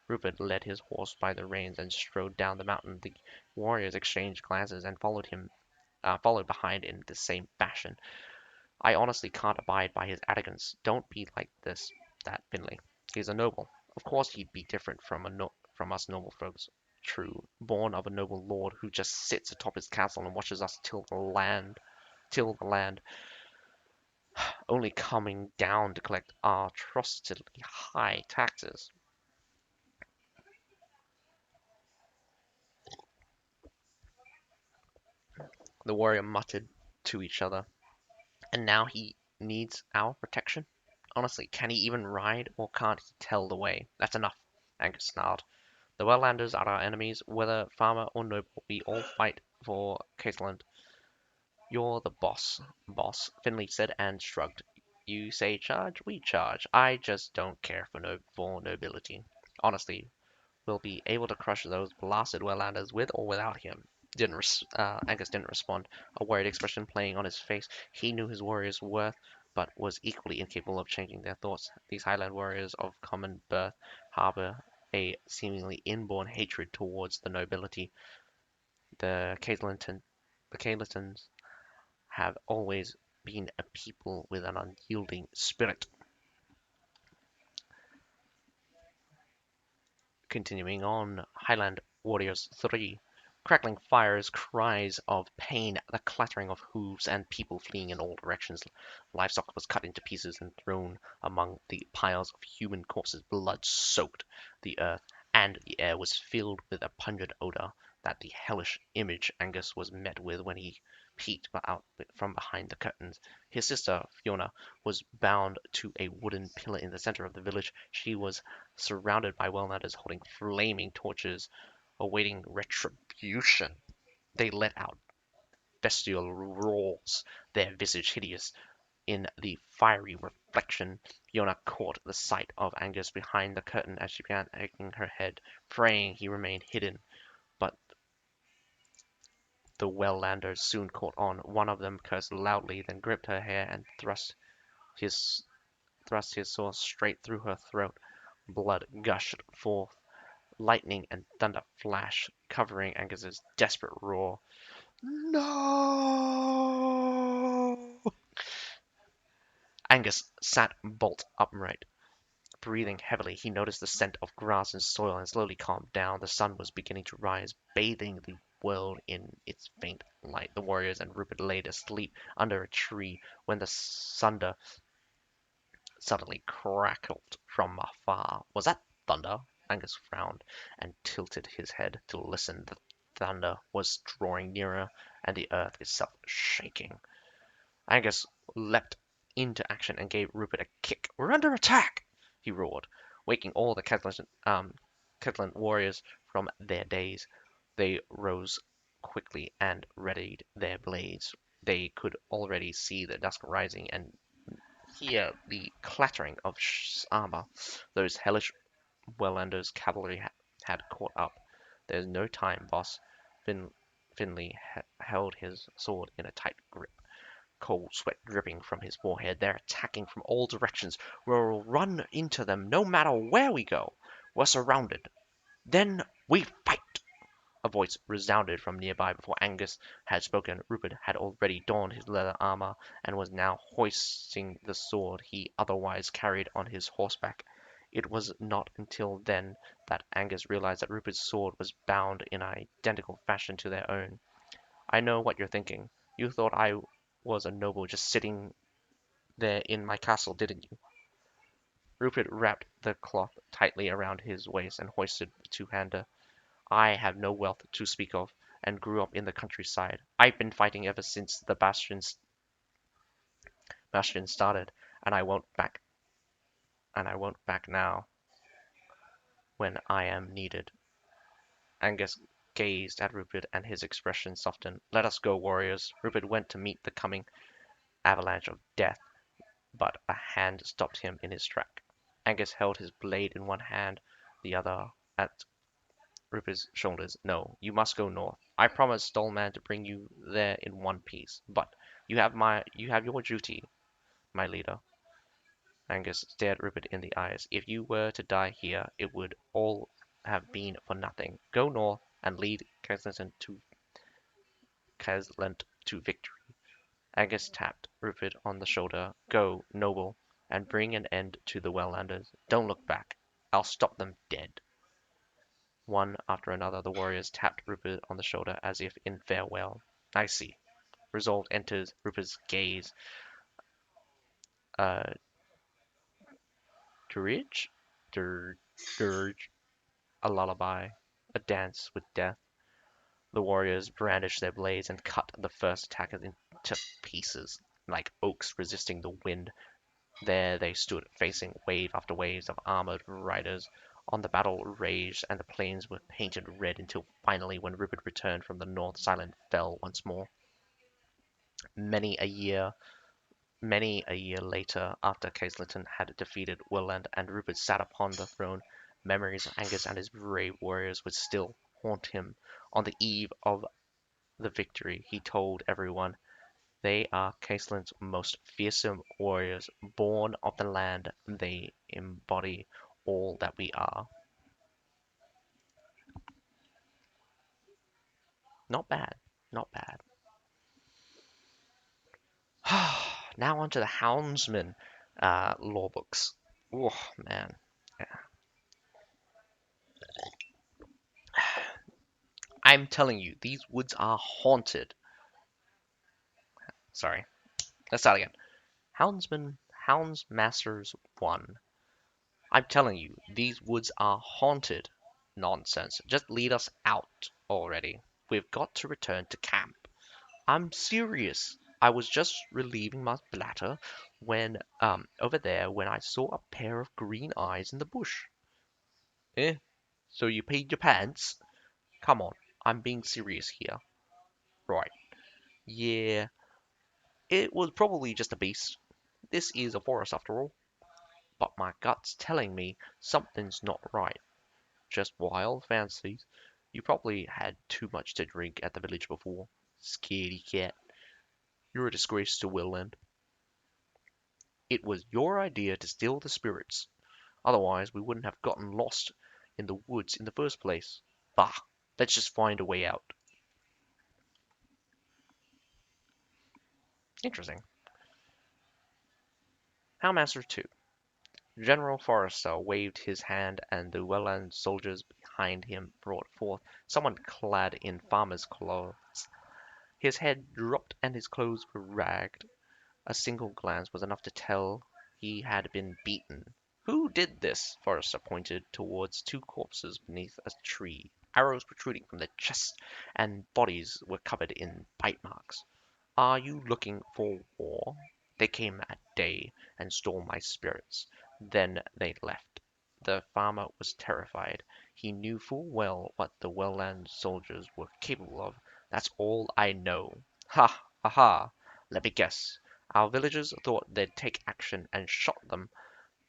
Rupert led his horse by the reins and strode down the mountain. The warriors exchanged glances and followed behind in the same fashion. I honestly can't abide by his arrogance. Don't be like that Finley. He's a noble. Of course he'd be different from us normal folks. True, born of a noble lord who just sits atop his castle and watches us till the land, only coming down to collect atrociously high taxes. The warrior muttered to each other. And now he needs our protection? Honestly, can he even ride, or can't he tell the way? That's enough, Angus snarled. The Highlanders are our enemies, whether farmer or noble. We all fight for Caitland. You're the boss, Finley said and shrugged. You say charge, we charge. I just don't care for nobility. Honestly, we'll be able to crush those blasted Highlanders with or without him. Angus didn't respond, a worried expression playing on his face. He knew his warriors' worth, but was equally incapable of changing their thoughts. These Highland warriors of common birth harbor a seemingly inborn hatred towards the nobility. The Caitletons have always been a people with an unyielding spirit. Continuing on, Highland Warriors 3. Crackling fires, cries of pain, the clattering of hooves, and people fleeing in all directions. Livestock was cut into pieces and thrown among the piles of human corpses. Blood soaked the earth, and the air was filled with a pungent odor. That the hellish image Angus was met with when he peeked out from behind the curtains. His sister, Fiona, was bound to a wooden pillar in the center of the village. She was surrounded by Highlanders holding flaming torches, awaiting retribution. They let out bestial roars, their visage hideous. In the fiery reflection, Fiona caught the sight of Angus behind the curtain as she began shaking her head, praying he remained hidden. But the Wellanders soon caught on. One of them cursed loudly, then gripped her hair and his his sword straight through her throat. Blood gushed forth. Lightning and thunder flashed, covering Angus's desperate roar. No! Angus sat bolt upright. Breathing heavily, he noticed the scent of grass and soil and slowly calmed down. The sun was beginning to rise, bathing the world in its faint light. The warriors and Rupert lay asleep under a tree when the thunder suddenly crackled from afar. Was that thunder? Angus frowned and tilted his head to listen. The thunder was drawing nearer, and the earth itself shaking. Angus leapt into action and gave Rupert a kick. "We're under attack!" he roared, waking all the Catalan warriors from their daze. They rose quickly and readied their blades. They could already see the dusk rising and hear the clattering of armor. Those hellish Wellanders' cavalry had caught up. "There's no time, boss." Finley held his sword in a tight grip, cold sweat dripping from his forehead. "They're attacking from all directions. We'll run into them no matter where we go. We're surrounded. Then we fight!" A voice resounded from nearby. Before Angus had spoken, Rupert had already donned his leather armor and was now hoisting the sword he otherwise carried on his horseback. It was not until then that Angus realized that Rupert's sword was bound in identical fashion to their own. "I know what you're thinking. You thought I was a noble just sitting there in my castle, didn't you?" Rupert wrapped the cloth tightly around his waist and hoisted the two-hander. "I have no wealth to speak of, and grew up in the countryside. I've been fighting ever since the bastions started, and I won't back now when I am needed." Angus gazed at Rupert, and his expression softened. "Let us go, warriors." Rupert went to meet the coming avalanche of death, but a hand stopped him in his track. Angus held his blade in one hand, the other at Rupert's shoulders. "No, you must go north. I promised Stallman to bring you there in one piece, but you have your duty, my leader." Angus stared Rupert in the eyes. "If you were to die here, it would all have been for nothing. Go north and lead Caslent to victory." Angus tapped Rupert on the shoulder. "Go, noble, and bring an end to the Wellanders. Don't look back. I'll stop them dead." One after another, the warriors tapped Rupert on the shoulder as if in farewell. "I see." Resolve enters Rupert's gaze. Uh, Dirge? Dirge. A lullaby. A dance with death. The warriors brandished their blades and cut the first attackers into pieces, like oaks resisting the wind. There they stood, facing wave after wave of armored riders. On the battle raged, and the plains were painted red until finally, when Rupert returned from the north, silence fell once more. Many a year later, after Caslington had defeated Welland and Rupert sat upon the throne, memories of Angus and his brave warriors would still haunt him. On the eve of the victory, he told everyone, "They are Caslington's most fearsome warriors, born of the land. They embody all that we are." Not bad, not bad. Now onto the Houndsmen law books. Oh, man. I'm telling you, these woods are haunted. Sorry. Let's start again. Houndsmasters 1. I'm telling you, these woods are haunted. Nonsense. Just lead us out already. We've got to return to camp. I'm serious. I was just relieving my bladder over there when I saw a pair of green eyes in the bush. Eh? So you peed your pants? Come on, I'm being serious here. Right. Yeah, it was probably just a beast. This is a forest after all. But my gut's telling me something's not right. Just wild fancies. You probably had too much to drink at the village before. Scaredy cat. You're a disgrace to Willland. It was your idea to steal the spirits. Otherwise, we wouldn't have gotten lost in the woods in the first place. Bah! Let's just find a way out. Interesting. Houndmaster 2. General Forrester waved his hand, and the Welland soldiers behind him brought forth someone clad in farmer's clothes. His head dropped and his clothes were ragged. A single glance was enough to tell he had been beaten. Who did this? Forrester pointed towards two corpses beneath a tree, arrows protruding from their chests, and bodies were covered in bite marks. Are you looking for war? They came at day and stole my spirits. Then they left. The farmer was terrified. He knew full well what the Welland soldiers were capable of. That's all I know. Ha! Aha! Let me guess. Our villagers thought they'd take action and shot them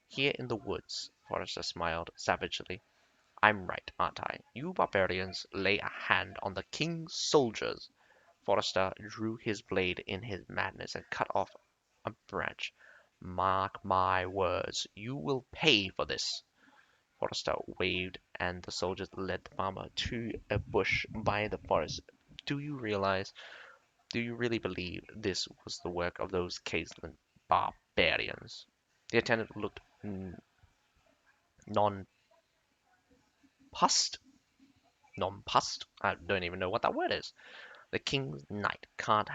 here in the woods. Forrester smiled savagely. I'm right, aren't I? You barbarians lay a hand on the king's soldiers. Forrester drew his blade in his madness and cut off a branch. Mark my words, you will pay for this. Forrester waved, and the soldiers led the farmer to a bush by the forest. Do you realize, do you really believe this was the work of those Caseland barbarians? The attendant looked nonplussed. Nonplussed? I don't even know what that word is. The king's knight can't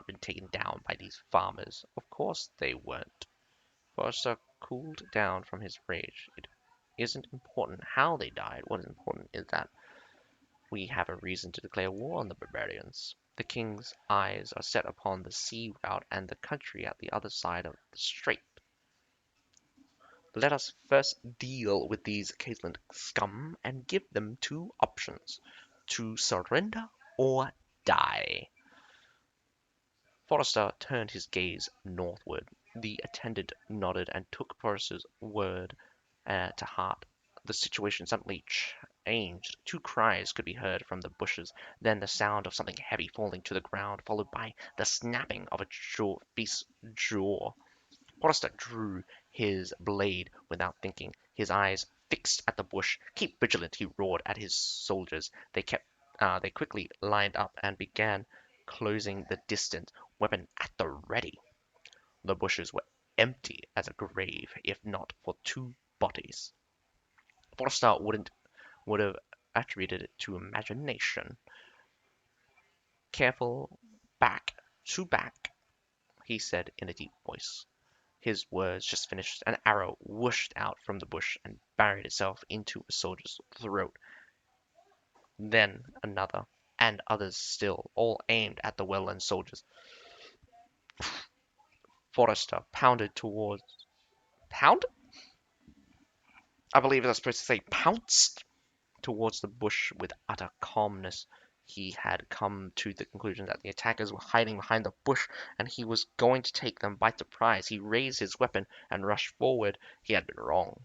been taken down by these farmers. Of course they weren't. Forrester cooled down from his rage. It isn't important how they died. What is important is that we have a reason to declare war on the barbarians. The king's eyes are set upon the sea route and the country at the other side of the strait. Let us first deal with these Caseland scum and give them two options: to surrender or die. Forrester turned his gaze northward. The attendant nodded and took Forrester's word to heart. The situation suddenly changed. Two cries could be heard from the bushes, then the sound of something heavy falling to the ground, followed by the snapping of a beast's jaw. Forrester drew his blade without thinking, his eyes fixed at the bush. Keep vigilant, he roared at his soldiers. They quickly lined up and began closing the distance, weapon at the ready. The bushes were empty as a grave, if not for two bodies. Forrester would have attributed it to imagination. Careful, back, he said in a deep voice. His words just finished, an arrow whooshed out from the bush and buried itself into a soldier's throat. Then another, and others still, all aimed at the Welland soldiers. Forrester pounded towards... Pound? I believe that's supposed to say pounced towards the bush with utter calmness. He had come to the conclusion that the attackers were hiding behind the bush, and he was going to take them by surprise. He raised his weapon and rushed forward. He had been wrong.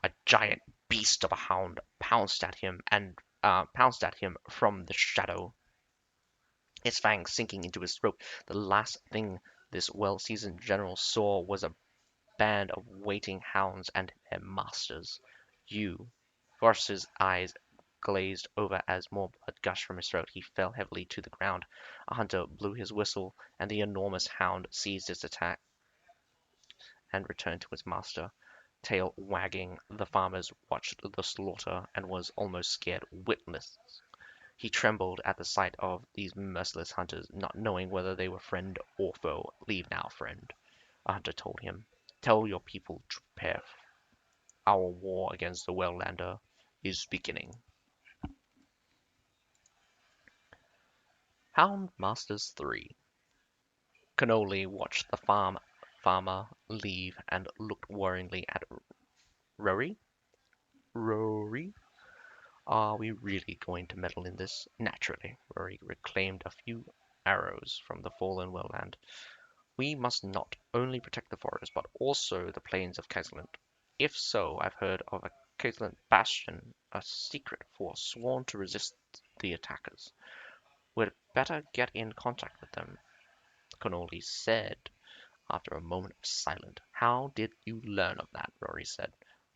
A giant beast of a hound pounced at him from the shadow, its fangs sinking into his throat. The last thing this well-seasoned general saw was a band of waiting hounds and their masters. You. Forster's eyes glazed over as more blood gushed from his throat. He fell heavily to the ground. A hunter blew his whistle, and the enormous hound ceased its attack and returned to its master. Tail wagging, the farmers watched the slaughter and was almost scared witless. He trembled at the sight of these merciless hunters, not knowing whether they were friend or foe. Leave now, friend, a hunter told him. Tell your people to prepare. Our war against the Welllander is beginning. Houndmasters 3. Cannoli watched the farmer leave and looked worryingly at Rory. Rory, are we really going to meddle in this? Naturally, Rory reclaimed a few arrows from the fallen well-land. We must not only protect the forest, but also the plains of Kesland. If so, I've heard of a Kesland bastion, a secret force sworn to resist the attackers. We'd better get in contact with them, Connolly said after a moment of silence. How did you learn of that? Rory said,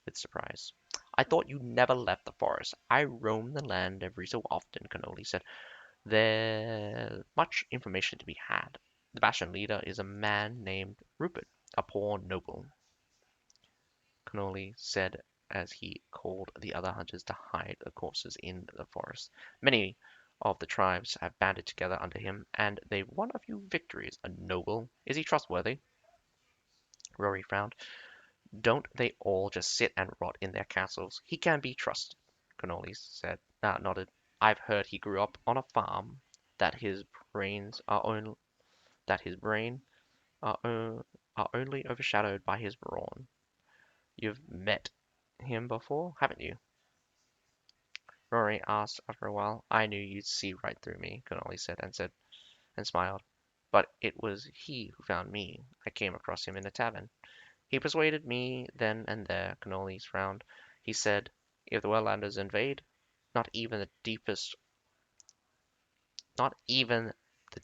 with surprise. I thought you never left the forest. I roam the land every so often, Connolly said. There's much information to be had. The bastion leader is a man named Rupert, a poor noble, Connolly said as he called the other hunters to hide the corpses in the forest. Many of the tribes have banded together under him, and they've won a few victories. A noble? Is he trustworthy? Rory frowned. Don't they all just sit and rot in their castles? He can be trusted, Connolly said. Nodded. I've heard he grew up on a farm, that his brains are only that his brain are only overshadowed by his brawn. You've met him before, haven't you? Rory asked after a while. I knew you'd see right through me, Connolly said and smiled. But it was he who found me. I came across him in a tavern. He persuaded me then and there, Connolly frowned. He said, if the Welllanders invade, not even the deepest not even the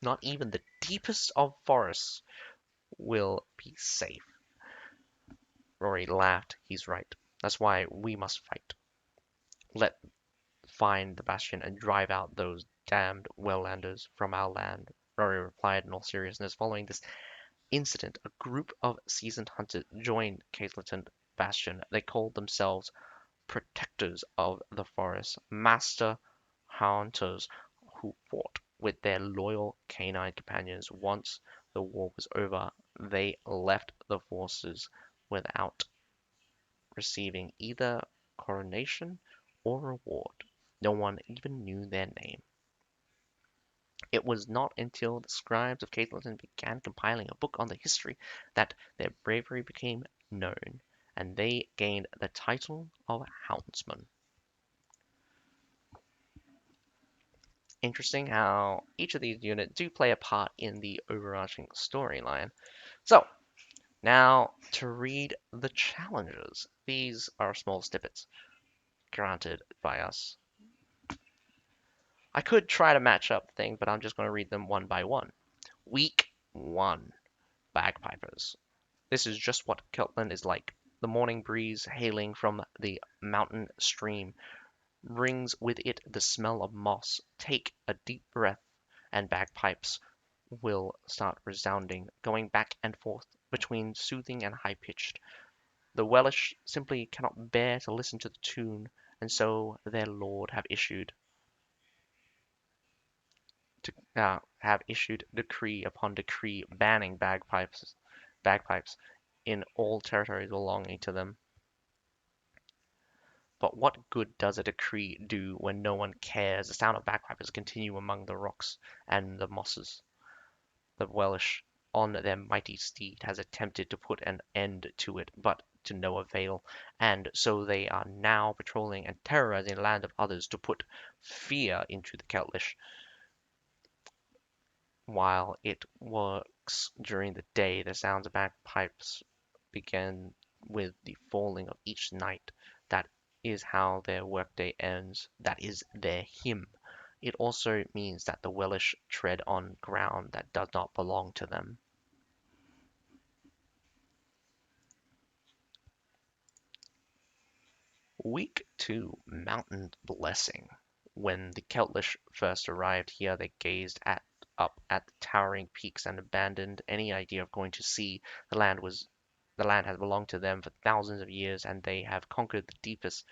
not even the deepest of forests will be safe. Rory laughed. He's right. That's why we must fight. Let find the bastion and drive out those damned Welllanders from our land. Rory replied in all seriousness. Following this incident, a group of seasoned hunters joined Casleton Bastion. They called themselves protectors of the forest, master hunters who fought with their loyal canine companions. Once the war was over, they left the forces without receiving either coronation or reward. No one even knew their name. It was not until the scribes of Caitlinton began compiling a book on the history that their bravery became known, and they gained the title of Houndsmen. Interesting how each of these units do play a part in the overarching storyline. So, now to read the challenges. These are small snippets granted by us. I could try to match up things, but I'm just going to read them one by one. Week 1, Bagpipers. This is just what Keltland is like. The morning breeze hailing from the mountain stream brings with it the smell of moss. Take a deep breath, and bagpipes will start resounding, going back and forth between soothing and high-pitched. The Welsh simply cannot bear to listen to the tune, and so their lord have issued decree upon decree banning bagpipes in all territories belonging to them. But what good does a decree do when no one cares? The sound of bagpipers continue among the rocks and the mosses. The Welsh, on their mighty steed, has attempted to put an end to it, but to no avail, and so they are now patrolling and terrorizing the land of others to put fear into the Celtish. While it works during the day, the sounds of bagpipes begin with the falling of each night. That is how their workday ends. That is their hymn. It also means that the Welsh tread on ground that does not belong to them. Week 2, Mountain Blessing. When the Celtish first arrived here, they gazed up at the towering peaks and abandoned any idea of going to sea. The land has belonged to them for thousands of years, and they have conquered the deepest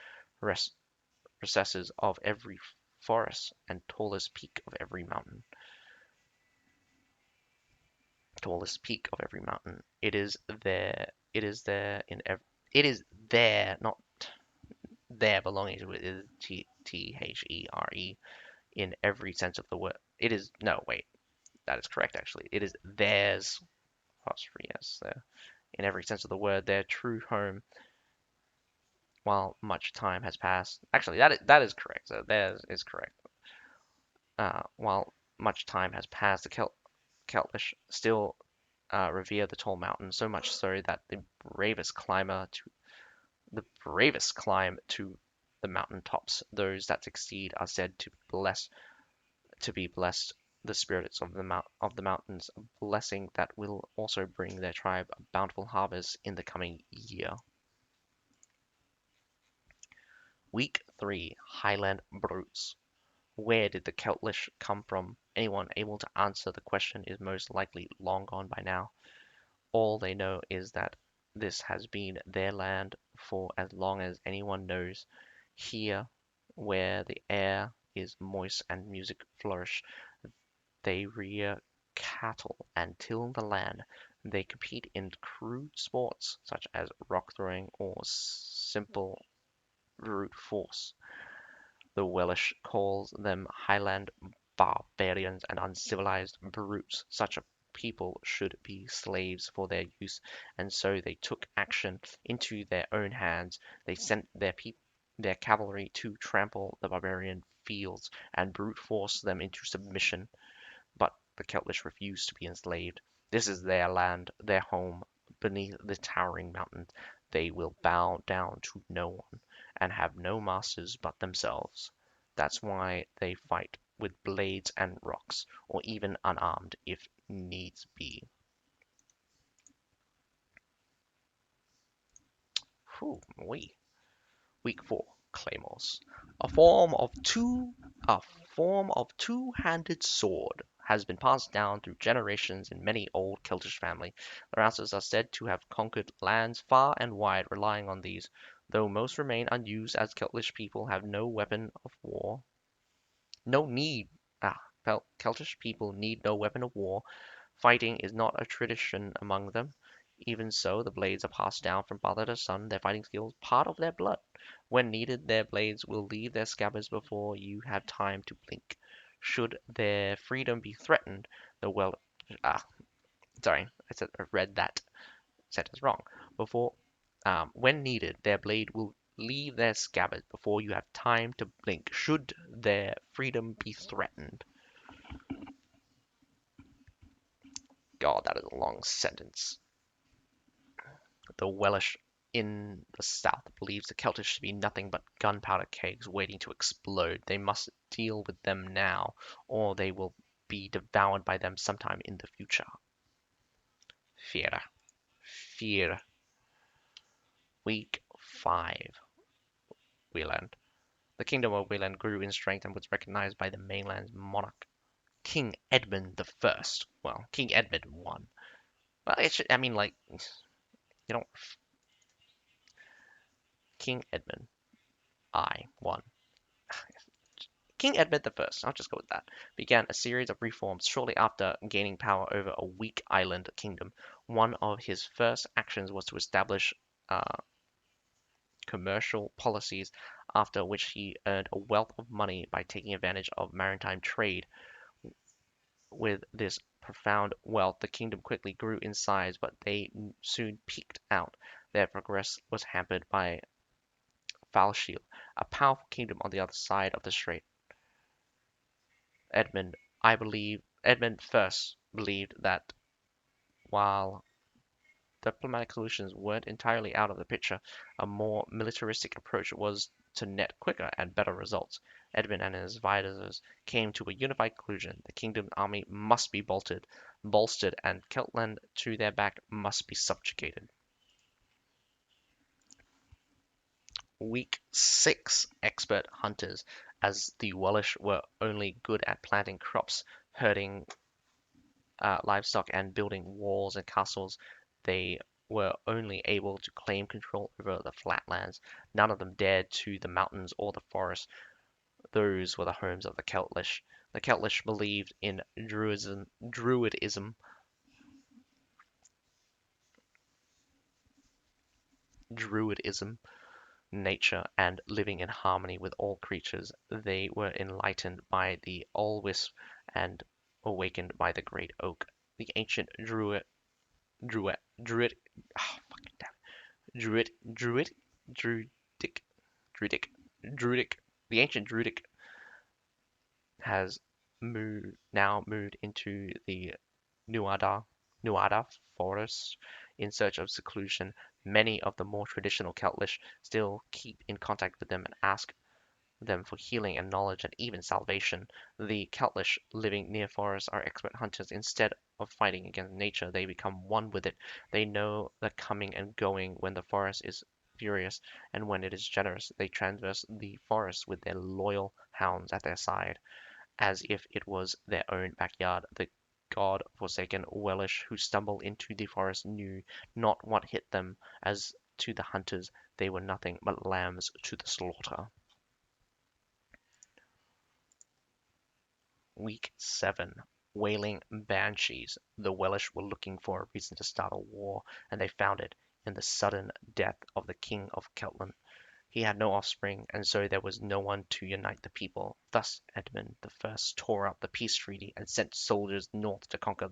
recesses of every forest and tallest peak of every mountain. Tallest peak of every mountain. It is there. It is there in every. It is there, not there belonging to it. It is There in every sense of the word. It is no wait. That is correct actually. It is theirs. Apostrophe yes there. In every sense of the word, their true home. While much time has passed. Actually, that is correct. So theirs is correct. While much time has passed, the Celtish still revere the tall mountain, so much so that the bravest climb to the mountain tops. Those that succeed are said to be blessed the spirits of the mountains, a blessing that will also bring their tribe a bountiful harvest in the coming year. Week 3, Highland Brutes. Where did the Celtish come from? Anyone able to answer the question is most likely long gone by now. All they know is that this has been their land for as long as anyone knows. Here, where the air is moist and music flourish, they rear cattle and till the land. They compete in crude sports such as rock throwing or simple brute force. The Welsh calls them Highland barbarians and uncivilized brutes. Such a people should be slaves for their use, and so they took action into their own hands. They sent their cavalry to trample the barbarian fields and brute force them into submission. But the Celtish refused to be enslaved. This is their land, their home. Beneath the towering mountains, they will bow down to no one and have no masters but themselves. That's why they fight with blades and rocks, or even unarmed if needs be. Whew, Week 4, Claymores. A form of two-handed sword has been passed down through generations in many old Celtish families. The Rousers are said to have conquered lands far and wide relying on these, though most remain unused as Celtish people have no weapon of war. No need. Celtish people need no weapon of war. Fighting is not a tradition among them. Even so, the blades are passed down from father to son, their fighting skills part of their blood. When needed, their blades will leave their scabbards before you have time to blink. Should their freedom be threatened, the well... Ah, sorry, I read that sentence wrong. When needed, their blade will leave their scabbard before you have time to blink. Should their freedom be threatened. God, that is a long sentence. The Welsh in the south believes the Celtish to be nothing but gunpowder kegs waiting to explode. They must deal with them now, or they will be devoured by them sometime in the future. Fear. Fear. Week 5. Wailing. The kingdom of Wailing grew in strength and was recognized by the mainland's monarch, King Edmund the First. Well, King Edmund won. Well, you don't. King Edmund, I won. King Edmund the First, I'll just go with that, began a series of reforms shortly after gaining power over a weak island kingdom. One of his first actions was to establish commercial policies, after which he earned a wealth of money by taking advantage of maritime trade. With this profound wealth, the kingdom quickly grew in size, but they soon peaked out. Their progress was hampered by Falshiel, a powerful kingdom on the other side of the strait. Edmund first believed that while diplomatic solutions weren't entirely out of the picture, a more militaristic approach was to net quicker and better results. Edmund and his advisors came to a unified conclusion: the kingdom's army must be bolstered, and Celtland to their back must be subjugated. Week 6, Expert Hunters. As the Welsh were only good at planting crops, herding livestock, and building walls and castles, they were only able to claim control over the flatlands. None of them dared to the mountains or the forests. Those were the homes of the Celtish. The Celtish believed in Druidism, nature, and living in harmony with all creatures. They were enlightened by the All-Wisp and awakened by the Great Oak. The ancient Druid, Druid, oh, fucking damn it. Druidic, the ancient Druidic has now moved into the Nuada forest in search of seclusion. Many of the more traditional Celtish still keep in contact with them and ask them for healing and knowledge and even salvation. The Celtish living near forests are expert hunters. Instead of fighting against nature, they become one with it. They know the coming and going when the forest is furious, and when it is generous, they traverse the forest with their loyal hounds at their side, as if it was their own backyard. The god-forsaken Welsh who stumbled into the forest knew not what hit them. As to the hunters, they were nothing but lambs to the slaughter. Week 7. Wailing Banshees. The Welsh were looking for a reason to start a war, and they found it in the sudden death of the King of Celtland. He had no offspring, and so there was no one to unite the people. Thus Edmund the First tore up the peace treaty and sent soldiers north to conquer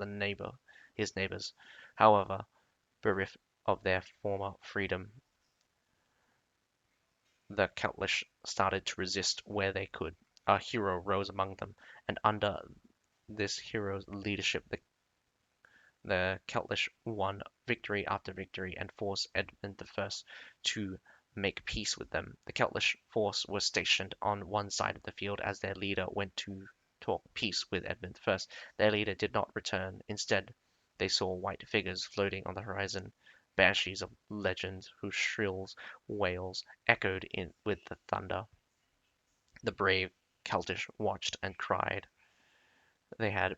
his neighbors. However, bereft of their former freedom, the Celtish started to resist where they could. A hero rose among them, and under this hero's leadership, the Celtish won victory after victory and forced Edmund I to make peace with them. The Celtish force was stationed on one side of the field as their leader went to talk peace with Edmund I. Their leader did not return. Instead, they saw white figures floating on the horizon, banshees of legends whose shrill wails echoed in with the thunder. The brave Celtish watched and cried. They had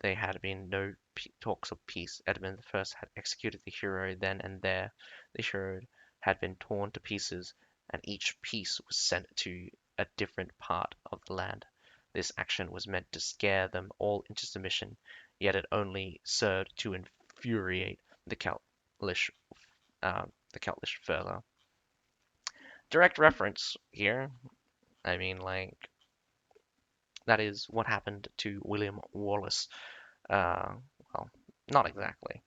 There had been no talks of peace. Edmund I had executed the hero then and there. The hero had been torn to pieces, and each piece was sent to a different part of the land. This action was meant to scare them all into submission, yet it only served to infuriate the Celtish further. Direct reference here. I mean, like, that is what happened to William Wallace. Uh, well, not exactly.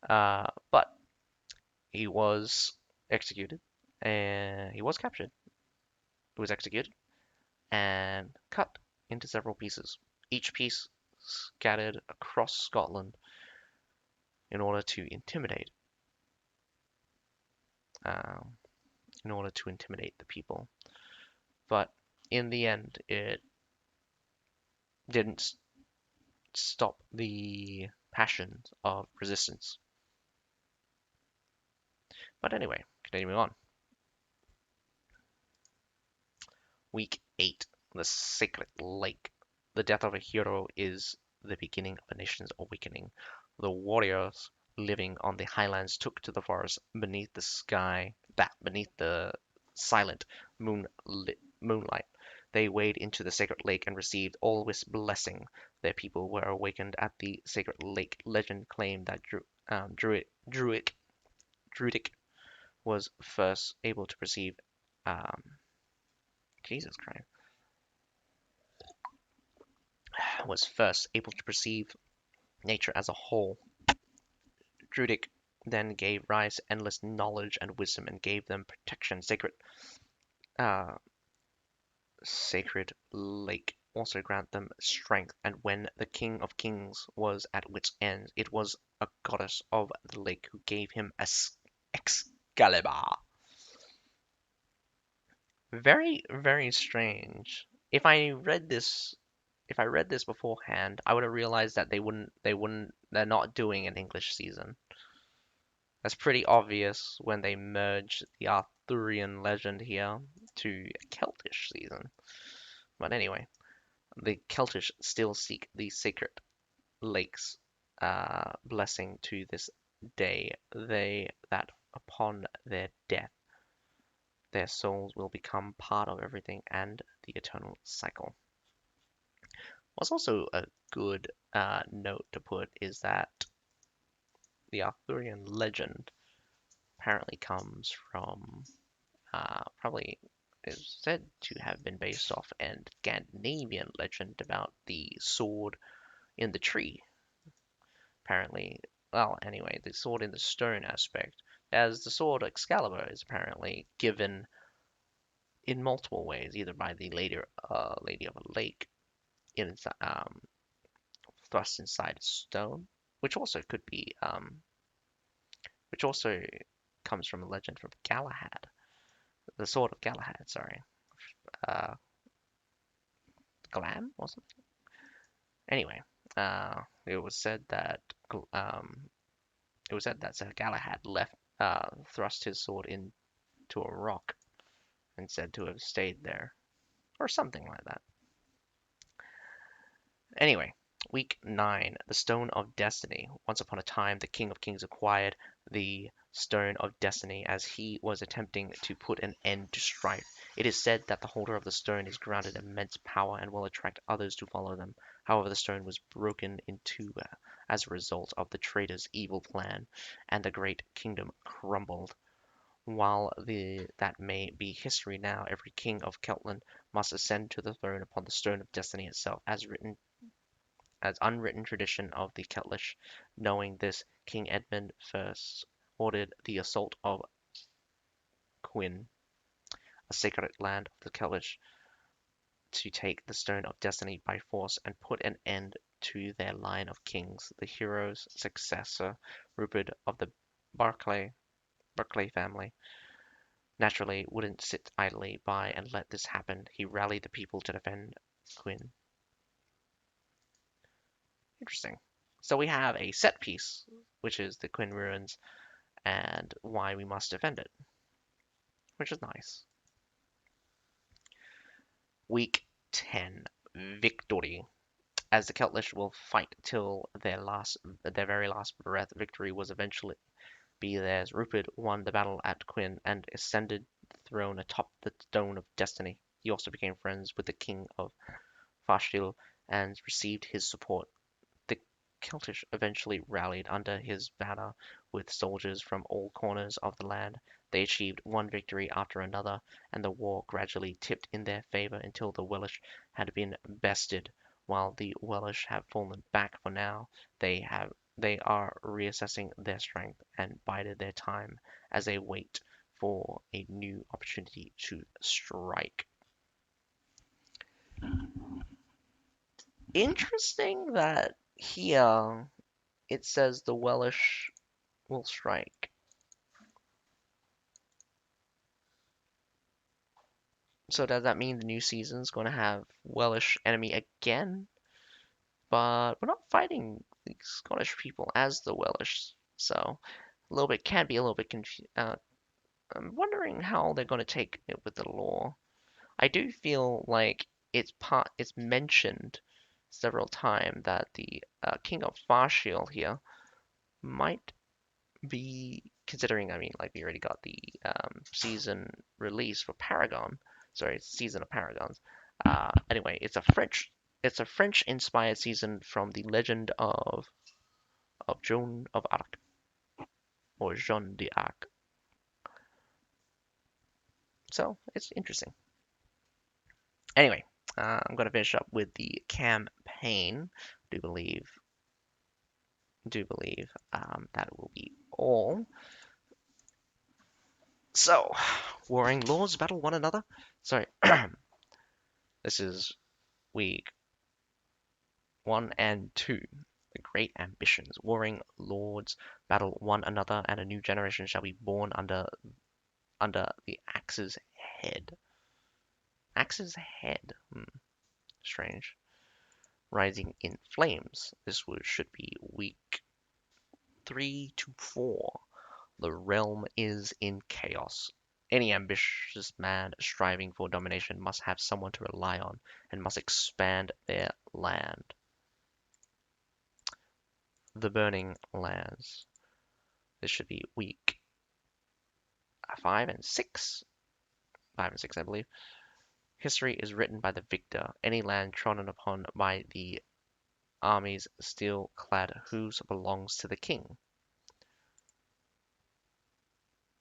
But he was executed and he was captured. He was executed and cut into several pieces, each piece scattered across Scotland in order to intimidate, uh, the people. But in the end, it didn't stop the passion of resistance. But anyway, continuing on. Week 8. The Sacred Lake. The death of a hero is the beginning of a nation's awakening. The warriors living on the highlands took to the forest beneath the silent moonlight. They wade into the sacred lake and received Alwyn's blessing. Their people were awakened at the sacred lake. Legend claimed that Druidic was first able to perceive um, Jesus Christ was first able to perceive nature as a whole. Druidic then gave rise to endless knowledge and wisdom and gave them protection. Uh, Sacred Lake also grant them strength, and when the King of Kings was at wit's end, it was a goddess of the lake who gave him Excalibur. Very, very strange. If I read this beforehand, I would have realized that they're not doing an English season. That's pretty obvious when they merge the Arthurian legend here to a Celtish season. But anyway, the Celtish still seek the sacred lakes blessing to this day. That upon their death, their souls will become part of everything and the eternal cycle. What's also a good note to put is that the Arthurian legend apparently comes from probably is said to have been based off an Scandinavian legend about the sword in the tree. Apparently, well, anyway, the sword in the stone aspect, as the sword Excalibur is apparently given in multiple ways, either by the Lady of a Lake thrust inside stone, which also could be which also comes from a legend from Galahad, the Sword of Galahad. Sorry, uh, Glam or something. Anyway, it was said that Sir Galahad thrust his sword into a rock and said to have stayed there, or something like that. Anyway, week 9, the Stone of Destiny. Once upon a time, the King of Kings acquired the Stone of Destiny as he was attempting to put an end to strife. It is said that the holder of the stone is granted immense power and will attract others to follow them. However, the stone was broken in two as a result of the traitor's evil plan, and the great kingdom crumbled. While that may be history now, every king of Keltland must ascend to the throne upon the Stone of Destiny itself, as unwritten tradition of the Keltish. Knowing this, King Edmund first ordered the assault of Quinn, a sacred land of the Keltish, to take the Stone of Destiny by force and put an end to their line of kings. The hero's successor, Rupert of the Barclay family, naturally wouldn't sit idly by and let this happen. He rallied the people to defend Quinn. Interesting. So we have a set piece, which is the Quinn Ruins, and why we must defend it, which is nice. Week 10, Victory. As the Keltish will fight till their very last breath, victory was eventually be theirs. Rupert won the battle at Quinn and ascended the throne atop the Stone of Destiny. He also became friends with the King of Fashil and received his support. The Keltish eventually rallied under his banner with soldiers from all corners of the land. They achieved one victory after another, and the war gradually tipped in their favor until the Welsh had been bested. While the Welsh have fallen back for now, they are reassessing their strength and bided their time as they wait for a new opportunity to strike. Interesting that here it says the Welsh will strike. So does that mean the new season's going to have Welsh enemy again? But we're not fighting the Scottish people as the Welsh, so a little bit can be a little bit confused. I'm wondering how they're going to take it with the lore. I do feel like it's mentioned several times that the King of Farshiel here might be considering. I mean, like we already got the season release for Paragon. Sorry, Season of Paragons. Anyway, it's a French inspired season from the legend of Joan of Arc or Jeanne d'Arc. So it's interesting. Anyway, I'm going to finish up with the campaign. Do believe that will be all. So, warring lords battle one another. Sorry, this is week 1 and 2. The great ambitions. Warring lords battle one another, and a new generation shall be born under the axe's head. Axe's head. Strange. Rising in flames. Should be week 3 to 4. The realm is in chaos. Any ambitious man striving for domination must have someone to rely on and must expand their land. The Burning Lands. This should be week 5 and 6. 5 and 6, I believe. History is written by the victor. Any land trodden upon by the army's steel-clad hooves belongs to the king.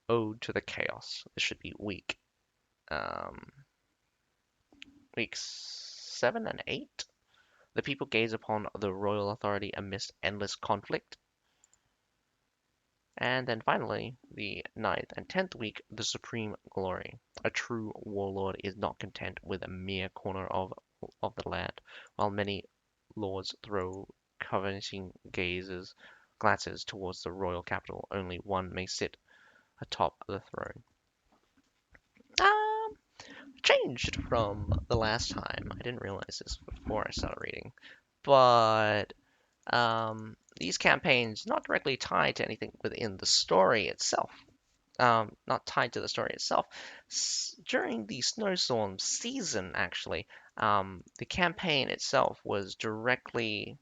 Ode to the Chaos. This should be weeks 7 and 8. The people gaze upon the royal authority amidst endless conflict. And then finally, the 9th and 10th week, the Supreme Glory. A true warlord is not content with a mere corner of of the land, while many lords throw coveting glances towards the royal capital. Only one may sit atop the throne. Um, Changed from the last time. I didn't realize this before I started reading, but these campaigns not directly tied to anything within the story itself. Not tied to the story itself. During the snowstorm season, actually, the campaign itself was directly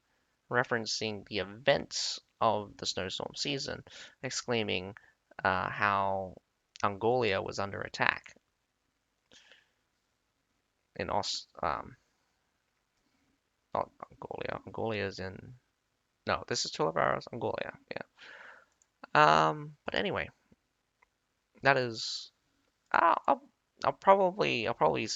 referencing the events of the snowstorm season, exclaiming how Angolia was under attack in not Angolia. Angolia is in no, this is 12 hours. Angolia, yeah. But anyway, that is I'll, I'll probably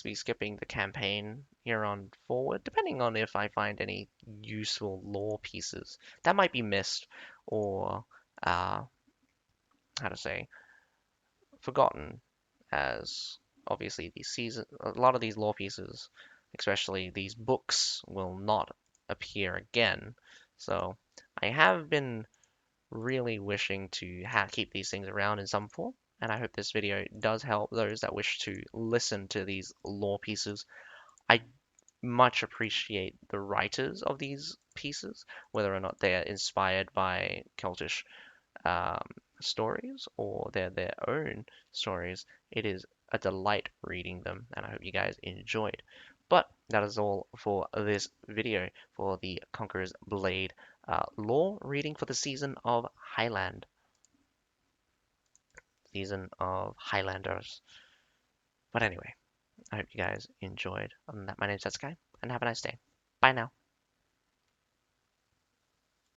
be skipping the campaign here on forward, depending on if I find any useful lore pieces that might be missed or uh, how to say forgotten, as obviously a lot of these lore pieces, especially these books, will not appear again. So I have been really wishing to keep these things around in some form, and I hope this video does help those that wish to listen to these lore pieces. I much appreciate the writers of these pieces, whether or not they are inspired by Celtish um, stories or they're their own stories. It is a delight reading them, and I hope you guys enjoyed. But that is all for this video for the Conqueror's Blade lore reading for the season of Highlanders. But anyway, I hope you guys enjoyed. Other than that, my name's Azzakye, and have a nice day. Bye now.